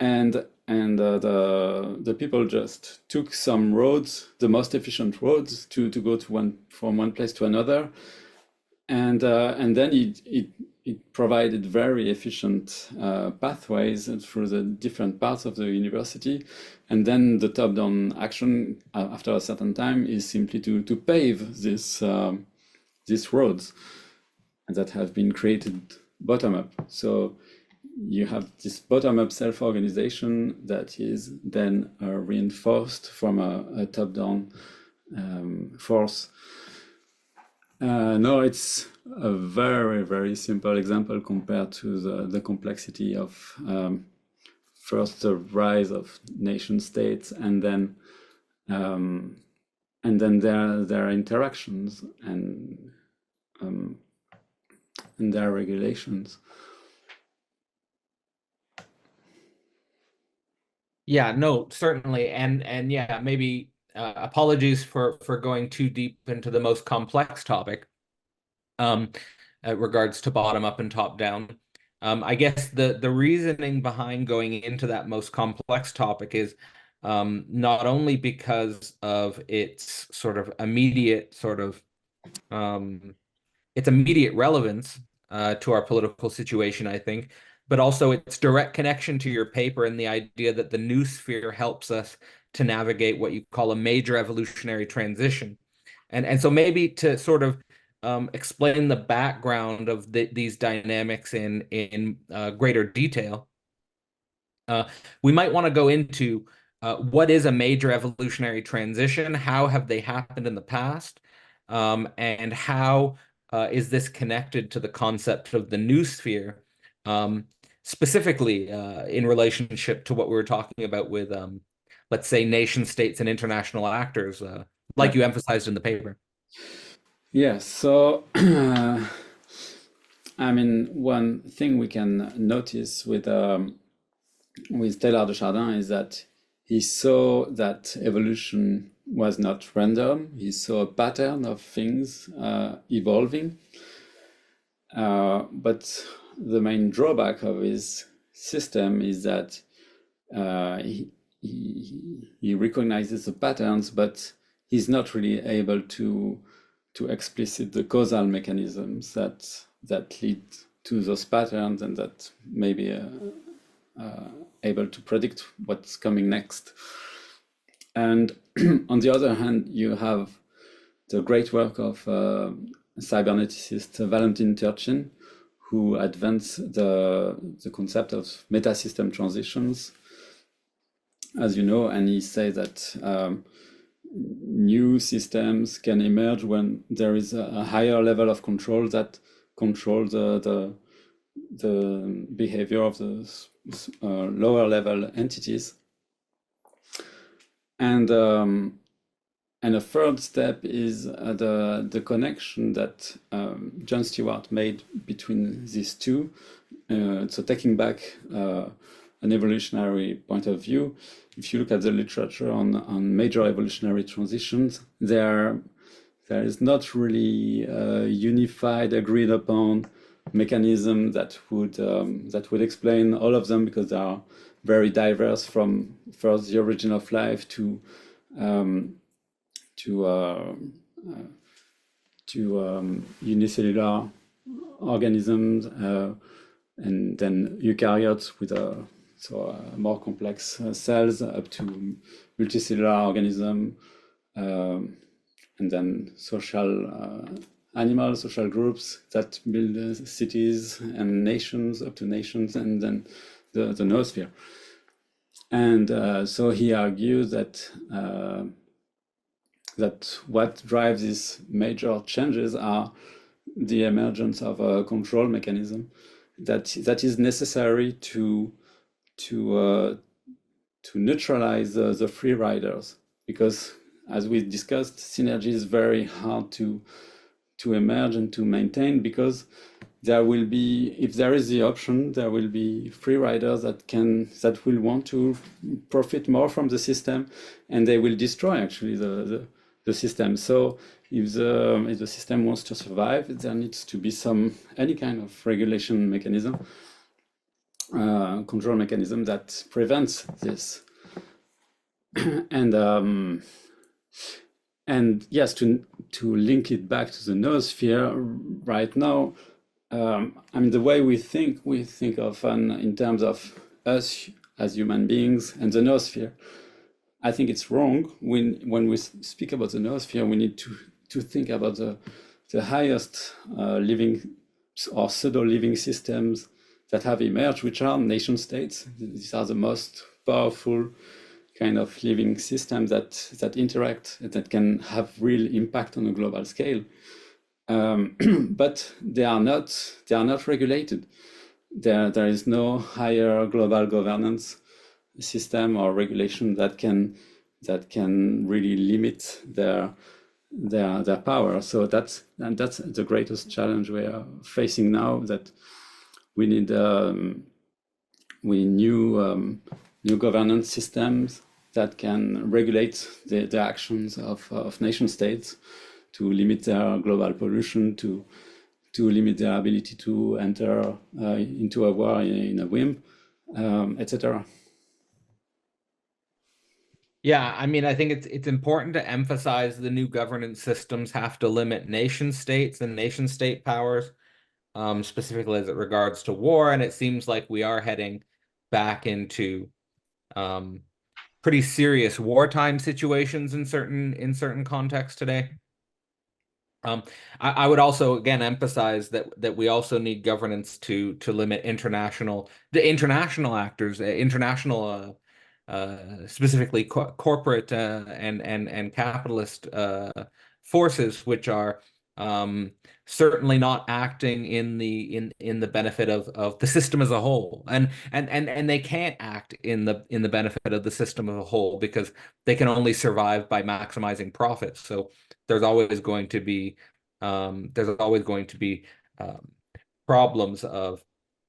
B: and the people just took some roads, the most efficient roads, to go from one place to another, and then it provided very efficient pathways through the different parts of the university, and then the top-down action after a certain time is simply to pave these roads that have been created bottom up. So you have this bottom-up self-organization that is then reinforced from a top-down force. No, it's a very, very simple example compared to the complexity of first the rise of nation states, and then their interactions and their regulations.
A: Yeah, no, certainly. And yeah, maybe apologies for going too deep into the most complex topic regards to bottom up and top down. I guess the reasoning behind going into that most complex topic is not only because of its sort of immediate its immediate relevance to our political situation, I think, but also its direct connection to your paper and the idea that the Noosphere helps us to navigate what you call a major evolutionary transition. And so maybe to sort of explain the background of these dynamics in greater detail, we might want to go into what is a major evolutionary transition, how have they happened in the past, and how is this connected to the concept of the noosphere, specifically in relationship to what we were talking about with, let's say, nation states and international actors,
B: Yeah.
A: like you emphasized in the paper.
B: Yeah, so I mean, one thing we can notice with Taylor de Chardin is that he saw that evolution was not random. He saw a pattern of things evolving. But the main drawback of his system is that he recognizes the patterns, but he's not really able to explicit the causal mechanisms that lead to those patterns, and that maybe able to predict what's coming next. And on the other hand, you have the great work of cyberneticist Valentin Turchin, who advanced the concept of metasystem transitions, as you know, and he says that new systems can emerge when there is a higher level of control that controls the behavior of the lower level entities. And a third step is the connection that John Stewart made between these two. So taking back an evolutionary point of view, if you look at the literature on major evolutionary transitions, there is not really a unified, agreed upon mechanism that would explain all of them, because they are very diverse, from first the origin of life to unicellular organisms, and then eukaryotes with more complex cells, up to multicellular organism, and then social animals, social groups that build cities and nations, up to nations, and then the noosphere. And so he argues that what drives these major changes are the emergence of a control mechanism that is necessary to neutralize the free riders, because, as we discussed, synergy is very hard to emerge and to maintain, because there will be, if there is the option, there will be free riders that will want to profit more from the system, and they will destroy actually the system. So if the system wants to survive, there needs to be any kind of regulation mechanism. control mechanism that prevents this. and yes, to link it back to the noosphere right now, I mean, the way we think often in terms of us as human beings and the noosphere. I think it's wrong. When we speak about the noosphere, we need to think about the highest living or pseudo-living systems that have emerged, which are nation states. These are the most powerful kind of living systems that interact, that can have real impact on a global scale. But they are not regulated. There is no higher global governance system or regulation that can really limit their power. So that's the greatest challenge we are facing now. That we need new governance systems that can regulate the actions of nation states, to limit their global pollution, to limit their ability to enter into a war in a whim, etc.
A: Yeah, I mean, I think it's important to emphasize the new governance systems have to limit nation states and nation state powers, specifically as it regards to war. And it seems like we are heading back into pretty serious wartime situations in certain contexts today. I would also again emphasize that we also need governance to limit the international actors, international specifically corporate and capitalist forces, which are certainly not acting in the benefit of the system as a whole, and they can't act in the benefit of the system as a whole, because they can only survive by maximizing profits. So there's always going to be problems of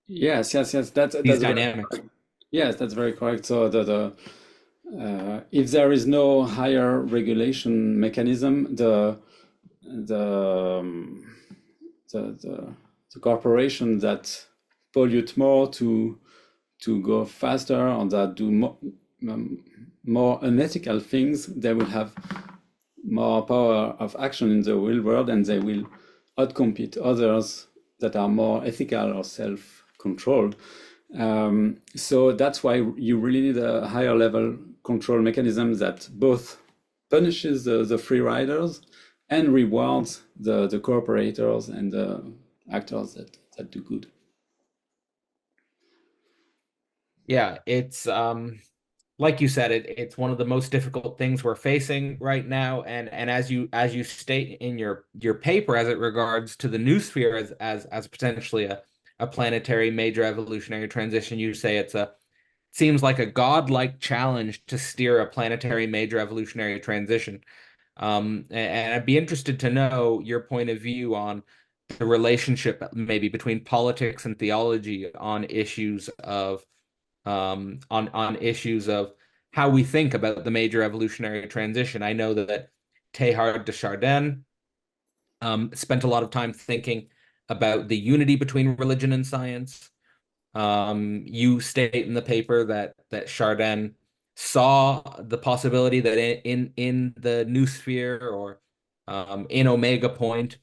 B: Yes, that's
A: these
B: very
A: dynamics.
B: yes, that's very correct. So if there is no higher regulation mechanism, the the corporation that pollute more to go faster, or that do more unethical things, they will have more power of action in the real world, and they will outcompete others that are more ethical or self-controlled. So that's why you really need a higher level control mechanism that both punishes the free riders and rewards the cooperators and the actors that do good.
A: Yeah, it's like you said, it's one of the most difficult things we're facing right now. And as you state in your paper, as it regards to the noosphere as potentially a planetary major evolutionary transition, you say seems like a godlike challenge to steer a planetary major evolutionary transition. And I'd be interested to know your point of view on the relationship maybe between politics and theology on issues of how we think about the major evolutionary transition. I know that Teilhard de Chardin spent a lot of time thinking about the unity between religion and science. You state in the paper that Chardin saw the possibility that in the noosphere, or in Omega Point,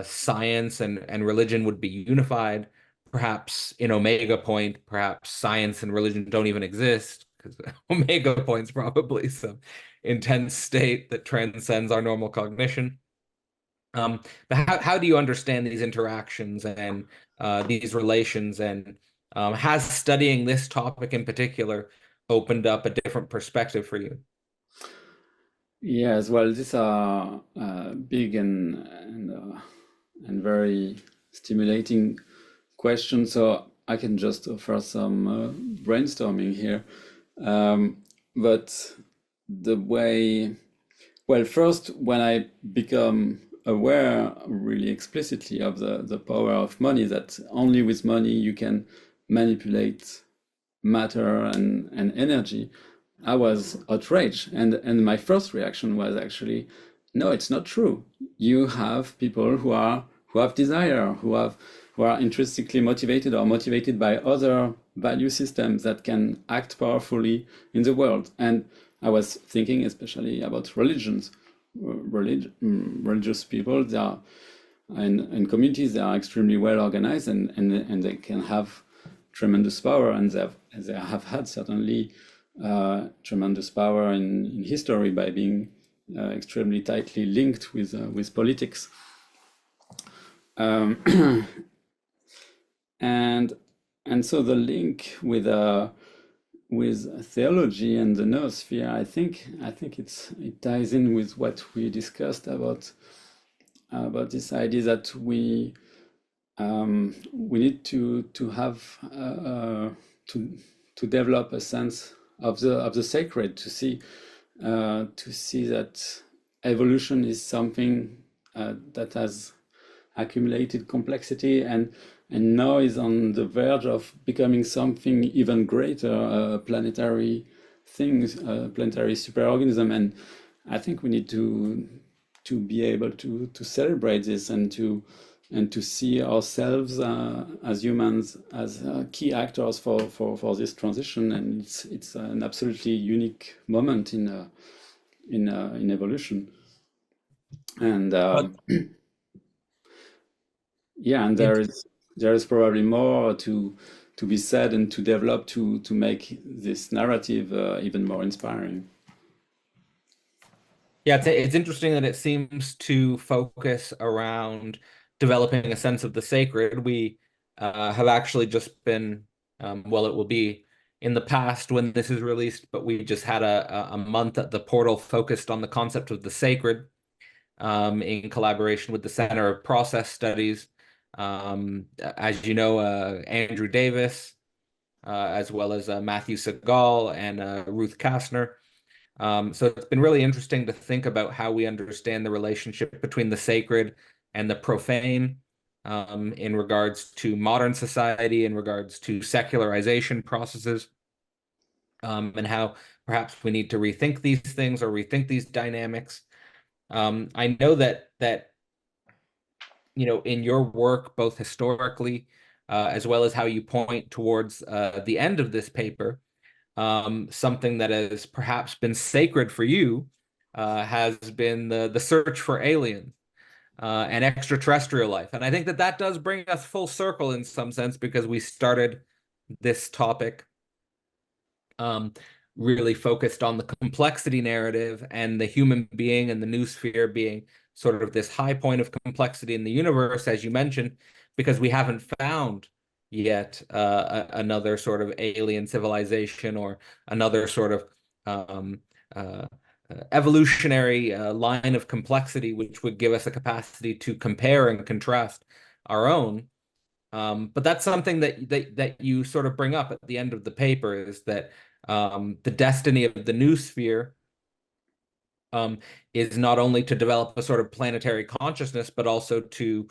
A: science and religion would be unified. Perhaps in Omega Point, perhaps science and religion don't even exist, because Omega Point's probably some intense state that transcends our normal cognition. But how do you understand these interactions and these relations, and has studying this topic in particular opened up a different perspective for you?
B: Yes, well, these are big and very stimulating questions. So I can just offer some brainstorming here. But the way, well, first, when I become aware really explicitly of the power of money, that only with money you can manipulate matter and energy, I was outraged. And my first reaction was actually, no, it's not true. You have people who have desire, who have who are intrinsically motivated or motivated by other value systems that can act powerfully in the world. And I was thinking especially about religions. Religious people, they are in communities, they are extremely well organized, and they can have tremendous power, and they have had certainly tremendous power in history by being extremely tightly linked with politics. And so the link with theology and the noosphere, I think it ties in with what we discussed about this idea that we need to have to develop a sense of the sacred, to see that evolution is something that has accumulated complexity and now is on the verge of becoming something even greater, planetary things, planetary superorganism. And I think we need to be able to celebrate this and to see ourselves as humans as key actors for this transition. And it's an absolutely unique moment in evolution. And yeah, and there is probably more to be said and to develop to make this narrative even more inspiring.
A: Yeah, it's interesting that it seems to focus around developing a sense of the sacred. We have actually just been, well, it will be in the past when this is released, but we just had a month at the portal focused on the concept of the sacred in collaboration with the Center of Process Studies. As you know, Andrew Davis, as well as Matthew Segal and Ruth Kastner. So it's been really interesting to think about how we understand the relationship between the sacred and the profane in regards to modern society, in regards to secularization processes, and how perhaps we need to rethink these things or rethink these dynamics. I know that in your work, both historically, as well as how you point towards the end of this paper, something that has perhaps been sacred for you has been the search for aliens and extraterrestrial life. And I think that does bring us full circle in some sense, because we started this topic really focused on the complexity narrative and the human being and the noosphere being sort of this high point of complexity in the universe, as you mentioned, because we haven't found yet another sort of alien civilization or another sort of evolutionary line of complexity which would give us a capacity to compare and contrast our own. But that's something that you sort of bring up at the end of the paper, is that the destiny of the noosphere is not only to develop a sort of planetary consciousness, but also to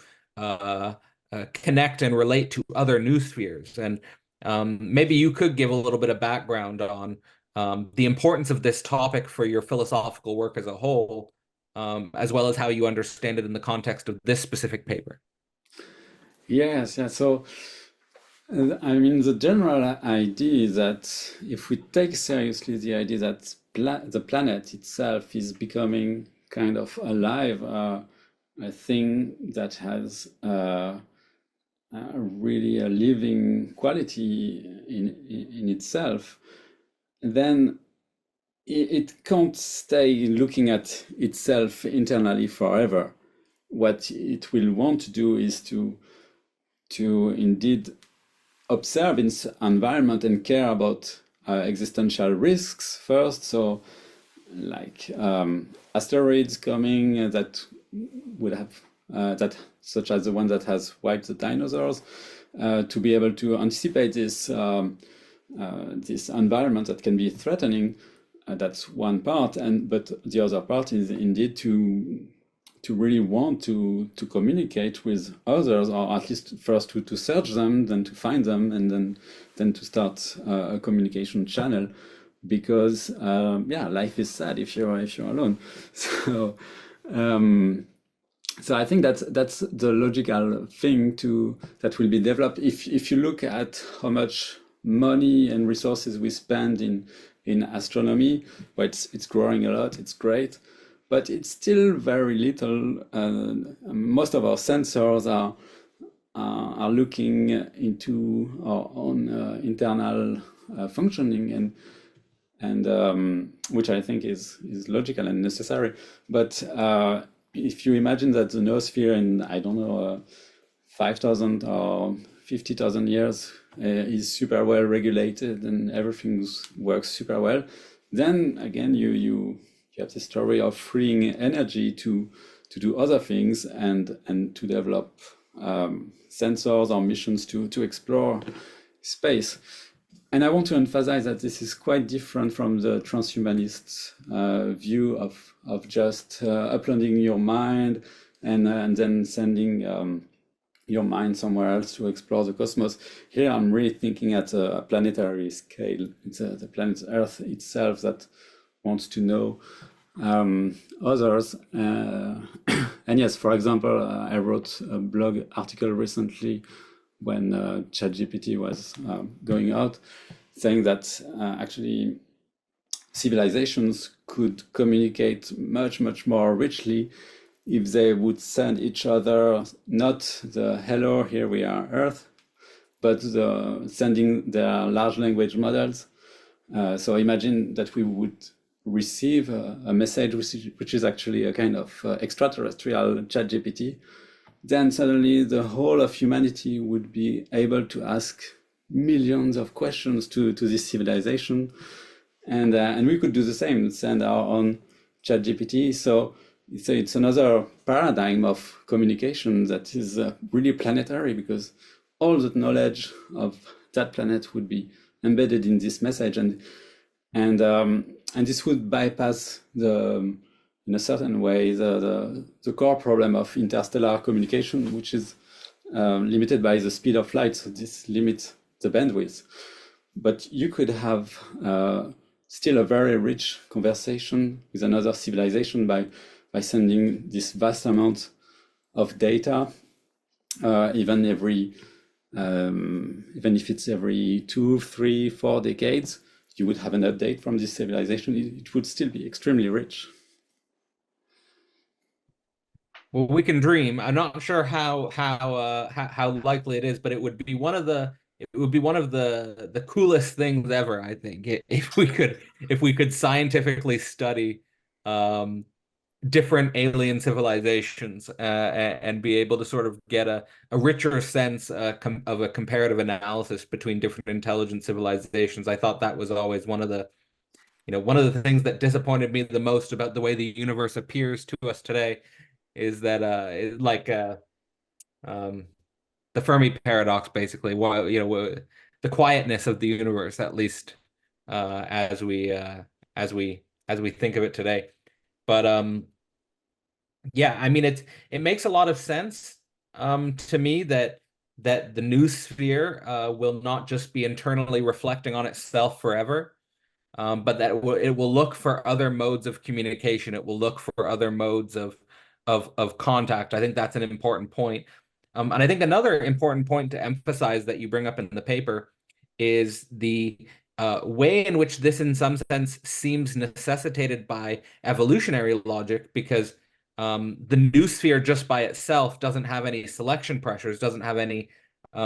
A: connect and relate to other noospheres. And maybe you could give a little bit of background on the importance of this topic for your philosophical work as a whole, as well as how you understand it in the context of this specific paper.
B: Yes, yeah. So, I mean, the general idea is that if we take seriously the idea that the planet itself is becoming kind of alive, a thing that has really a living quality in itself, then it can't stay looking at itself internally forever. What it will want to do is to indeed observe its environment and care about existential risks first. So, like asteroids coming that would have such as the one that has wiped the dinosaurs, to be able to anticipate this this environment that can be threatening. That's one part, but the other part is indeed to really want to communicate with others, or at least first to search them, then to find them, and then to start a communication channel, because yeah, life is sad if you're alone. So So I think that's the logical thing that will be developed. If you look at how much money and resources we spend in astronomy, well, it's growing a lot. It's great, but it's still very little. Most of our sensors are looking into our own internal functioning, and which I think is logical and necessary. But if you imagine that the noosphere in, I don't know, 5,000 or 50,000 years is super well regulated and everything works super well, then again you have the story of freeing energy to do other things and to develop sensors or missions to explore space. And I want to emphasize that this is quite different from the transhumanist view of just uploading your mind and then sending your mind somewhere else to explore the cosmos. Here I'm really thinking at a planetary scale. It's the planet Earth itself that wants to know others. And yes, for example, I wrote a blog article recently when ChatGPT was going out, saying that actually civilizations could communicate much more richly if they would send each other not the hello, here we are Earth, but sending their large language models. So imagine that we would receive a message which is actually a kind of extraterrestrial ChatGPT. Then suddenly the whole of humanity would be able to ask millions of questions to this civilization, and we could do the same, send our own ChatGPT. So it's another paradigm of communication that is really planetary, because all the knowledge of that planet would be embedded in this message, and this would bypass in a certain way the core problem of interstellar communication, which is limited by the speed of light. So this limits the bandwidth. But you could have still a very rich conversation with another civilization by sending this vast amount of data, even if it's every 2, 3, 4 decades, you would have an update from this civilization. It would still be extremely rich.
A: Well, we can dream. I'm not sure how likely it is, but it would be one of the coolest things ever, I think, if we could scientifically study different alien civilizations and be able to sort of get a richer sense of a comparative analysis between different intelligent civilizations. I thought that was always one of the things that disappointed me the most about the way the universe appears to us today, is that the Fermi paradox, basically. Why, the quietness of the universe, at least as we think of it today. But yeah, I mean, it makes a lot of sense to me that the noosphere will not just be internally reflecting on itself forever, but that it will look for other modes of communication. It will look for other modes of contact. I think that's an important point. And I think another important point to emphasize that you bring up in the paper is the way in which this, in some sense, seems necessitated by evolutionary logic, because the noosphere just by itself doesn't have any selection pressures, doesn't have any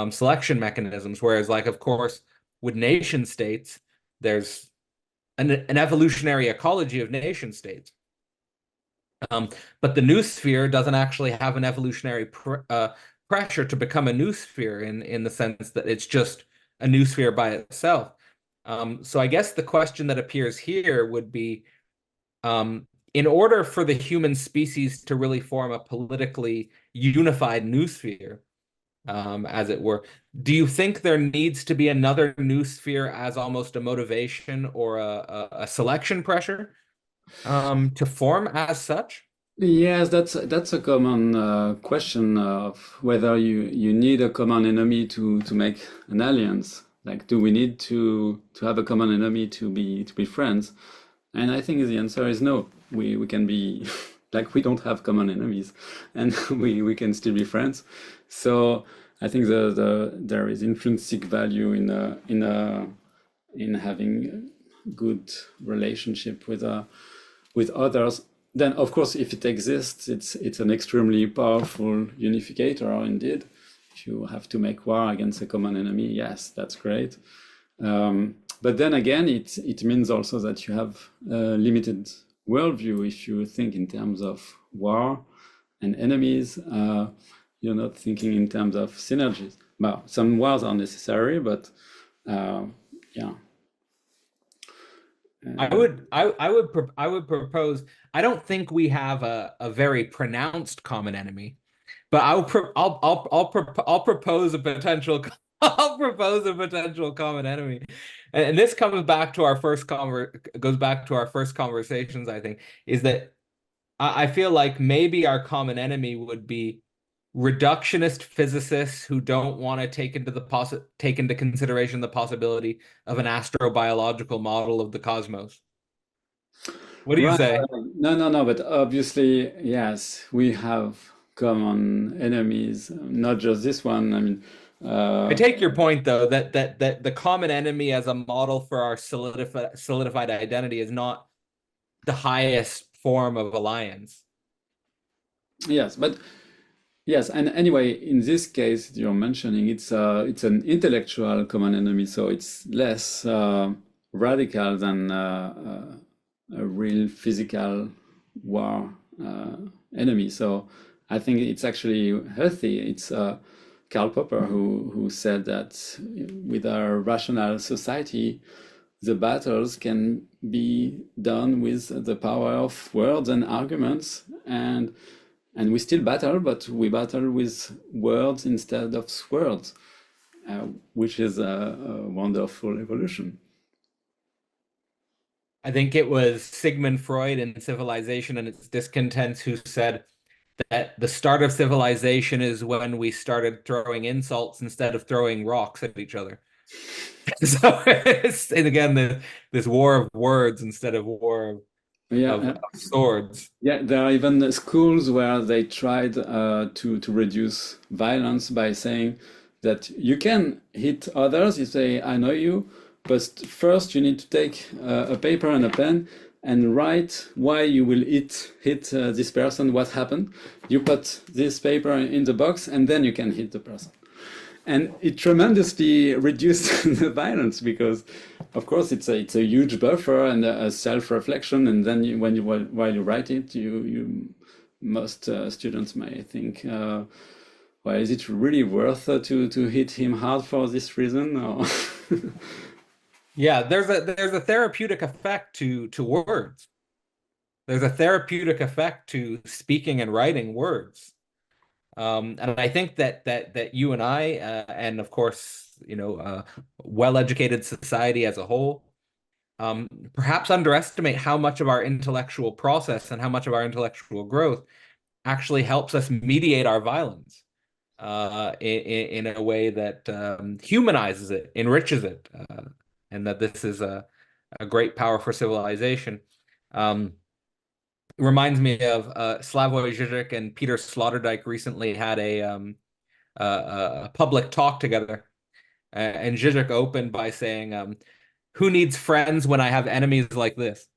A: selection mechanisms. Whereas, like, of course, with nation states, there's an evolutionary ecology of nation states. But the noosphere doesn't actually have an evolutionary pressure to become a noosphere in the sense that it's just a noosphere by itself. So I guess the question that appears here would be, in order for the human species to really form a politically unified noosphere, as it were, do you think there needs to be another noosphere as almost a motivation or a selection pressure to form as such?
B: Yes, that's a common question of whether you need a common enemy to make an alliance. Like, do we need to have a common enemy to be friends? And I think the answer is no. We can be like we don't have common enemies, and we can still be friends. So I think there is intrinsic value in having a good relationship with others. Then, of course, if it exists, it's an extremely powerful unificator indeed. If you have to make war against a common enemy, yes, that's great. But then again, it means also that you have a limited worldview. If you think in terms of war and enemies, you're not thinking in terms of synergies. Well, some wars are necessary, but yeah.
A: I would propose. I don't think we have a very pronounced common enemy, but I'll propose a potential I'll propose a potential common enemy, and this comes back to our goes back to our first conversations. I think is that I feel like maybe our common enemy would be reductionist physicists who don't want to take into consideration the possibility of an astrobiological model of the cosmos. What do you
B: Right.
A: say?
B: No, but obviously, yes, we have common enemies, not just this one. I mean,
A: I take your point, though, that the common enemy as a model for our solidified identity is not the highest form of alliance.
B: yes, but yes, and anyway, in this case you're mentioning, it's an intellectual common enemy, so it's less radical than a real physical war enemy. So I think it's actually healthy. It's Karl Popper who said that with our rational society, the battles can be done with the power of words and arguments, and we still battle, but we battle with words instead of swords, which is a wonderful evolution.
A: I think it was Sigmund Freud in Civilization and Its Discontents who said that the start of civilization is when we started throwing insults instead of throwing rocks at each other. So and again, this war of words instead of war
B: Yeah,
A: of swords.
B: yeah. There are even schools where they tried to reduce violence by saying that you can hit others. You say, "I know you," but first you need to take a paper and a pen and write why you will hit this person, what happened. You put this paper in the box, and then you can hit the person. And it tremendously reduced the violence because, of course, it's a huge buffer and a self-reflection. And then while you write it, most students may think, well, is it really worth to hit him hard for this reason? Or
A: Yeah, there's a therapeutic effect to words. There's a therapeutic effect to speaking and writing words. And I think that you and I, and of course, well-educated society as a whole, perhaps underestimate how much of our intellectual process and how much of our intellectual growth actually helps us mediate our violence in a way that humanizes it, enriches it, and that this is a great power for civilization. Reminds me of Slavoj Žižek and Peter Sloterdijk recently had a public talk together, and Žižek opened by saying, "Who needs friends when I have enemies like this?"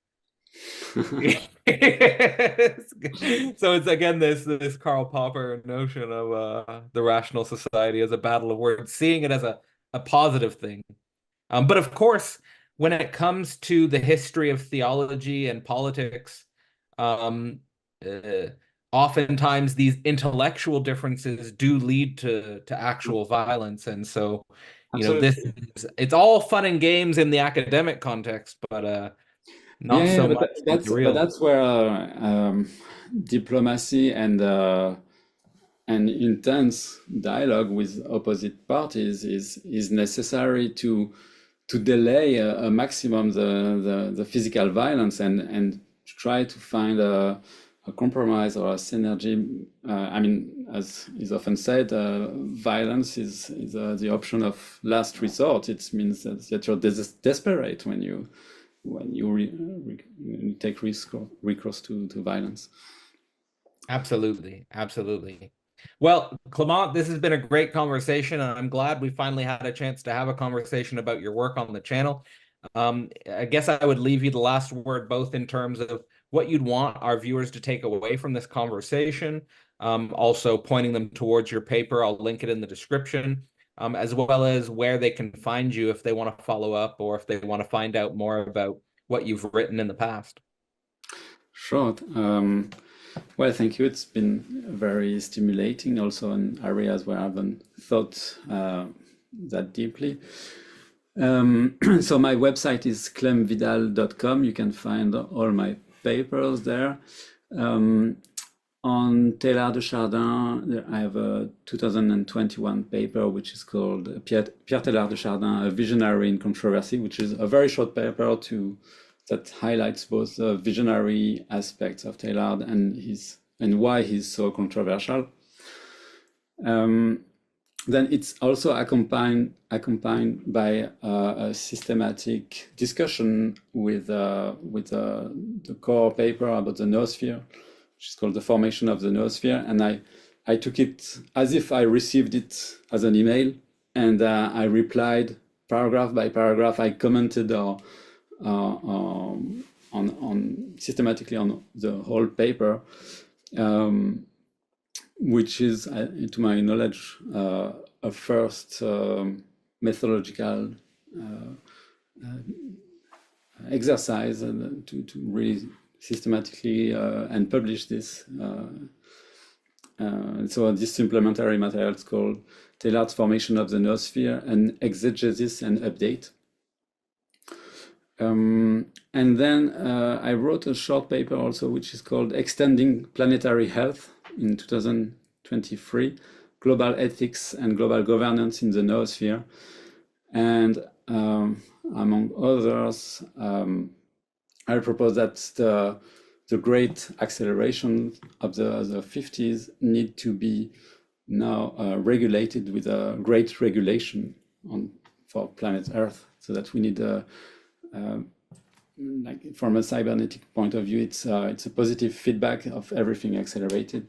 A: So it's again this Karl Popper notion of the rational society as a battle of words, seeing it as a positive thing. But of course, when it comes to the history of theology and politics, um, uh, oftentimes these intellectual differences do lead to actual violence. And so,
B: absolutely.
A: it's all fun and games in the academic context, but not
B: Yeah,
A: so
B: but
A: much in the
B: but
A: real.
B: that's where diplomacy and intense dialogue with opposite parties is necessary to delay a maximum the physical violence and try to find a compromise or a synergy. I mean, as is often said, violence is the option of last resort. It means that you're desperate when you take recourse to violence.
A: Absolutely. Absolutely. Well, Clement, this has been a great conversation, and I'm glad we finally had a chance to have a conversation about your work on the channel. I guess I would leave you the last word, both in terms of what you'd want our viewers to take away from this conversation, also pointing them towards your paper. I'll link it in the description, as well as where they can find you if they want to follow up or if they want to find out more about what you've written in the past.
B: Sure. Well, thank you. It's been very stimulating, also in areas where I haven't thought that deeply. So my website is clemvidal.com. You can find all my papers there. On Teilhard de Chardin, I have a 2021 paper which is called Pierre Teilhard de Chardin, A Visionary in Controversy, which is a very short paper that highlights both the visionary aspects of Teilhard and why he's so controversial. Then it's also accompanied by a systematic discussion with the core paper about the Noosphere, which is called The Formation of the Noosphere. And I took it as if I received it as an email, and I replied paragraph by paragraph. I commented on systematically on the whole paper, which is, to my knowledge, a first methodological exercise to really systematically and publish this. So this supplementary material is called Teilhard's Formation of the Noosphere, an Exegesis and Update. And then I wrote a short paper also, which is called Extending Planetary Health in 2023, Global Ethics and Global Governance in the Noosphere. And among others, I propose that the great acceleration of the 50s need to be now regulated with a great regulation for planet Earth, so that we need like from a cybernetic point of view, it's a positive feedback of everything accelerating,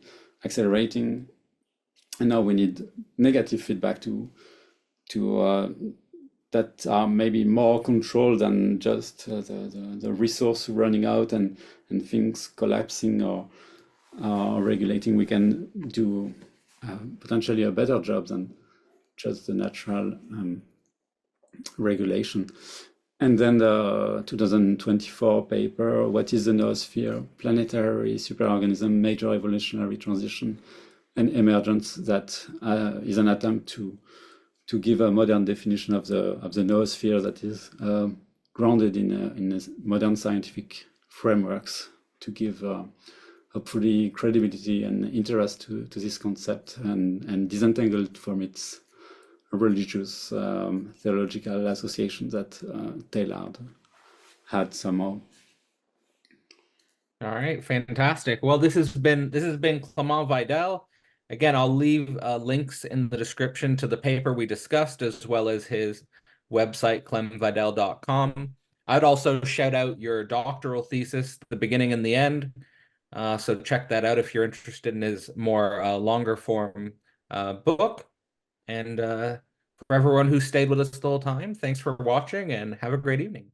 B: and now we need negative feedback to that are maybe more controlled than just the resource running out and things collapsing or regulating. We can do potentially a better job than just the natural regulation. And then the 2024 paper, What is the Noosphere? Planetary Superorganism, Major Evolutionary Transition and Emergence, that is an attempt to give a modern definition of the Noosphere that is grounded in modern scientific frameworks, to give hopefully credibility and interest to this concept, and disentangle it from its religious theological association that Teilhard had somehow.
A: All right, fantastic. Well, this has been Clément Vidal. Again, I'll leave links in the description to the paper we discussed, as well as his website, clemvidal.com. I'd also shout out your doctoral thesis, the beginning and the end. So check that out if you're interested in his more longer form book. And for everyone who stayed with us the whole time, thanks for watching and have a great evening.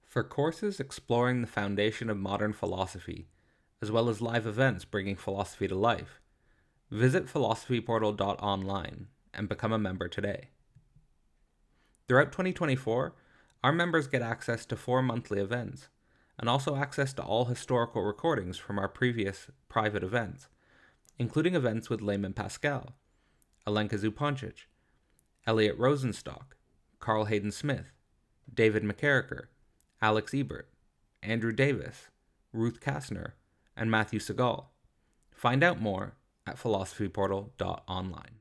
A: For courses exploring the foundation of modern philosophy, as well as live events bringing philosophy to life, visit philosophyportal.online and become a member today. Throughout 2024, our members get access to 4 monthly events, and also access to all historical recordings from our previous private events, including events with Layman Pascal, Alenka Zupancic, Elliot Rosenstock, Carl Hayden Smith, David McCarricker, Alex Ebert, Andrew Davis, Ruth Kastner, and Matthew Segal. Find out more at philosophyportal.online.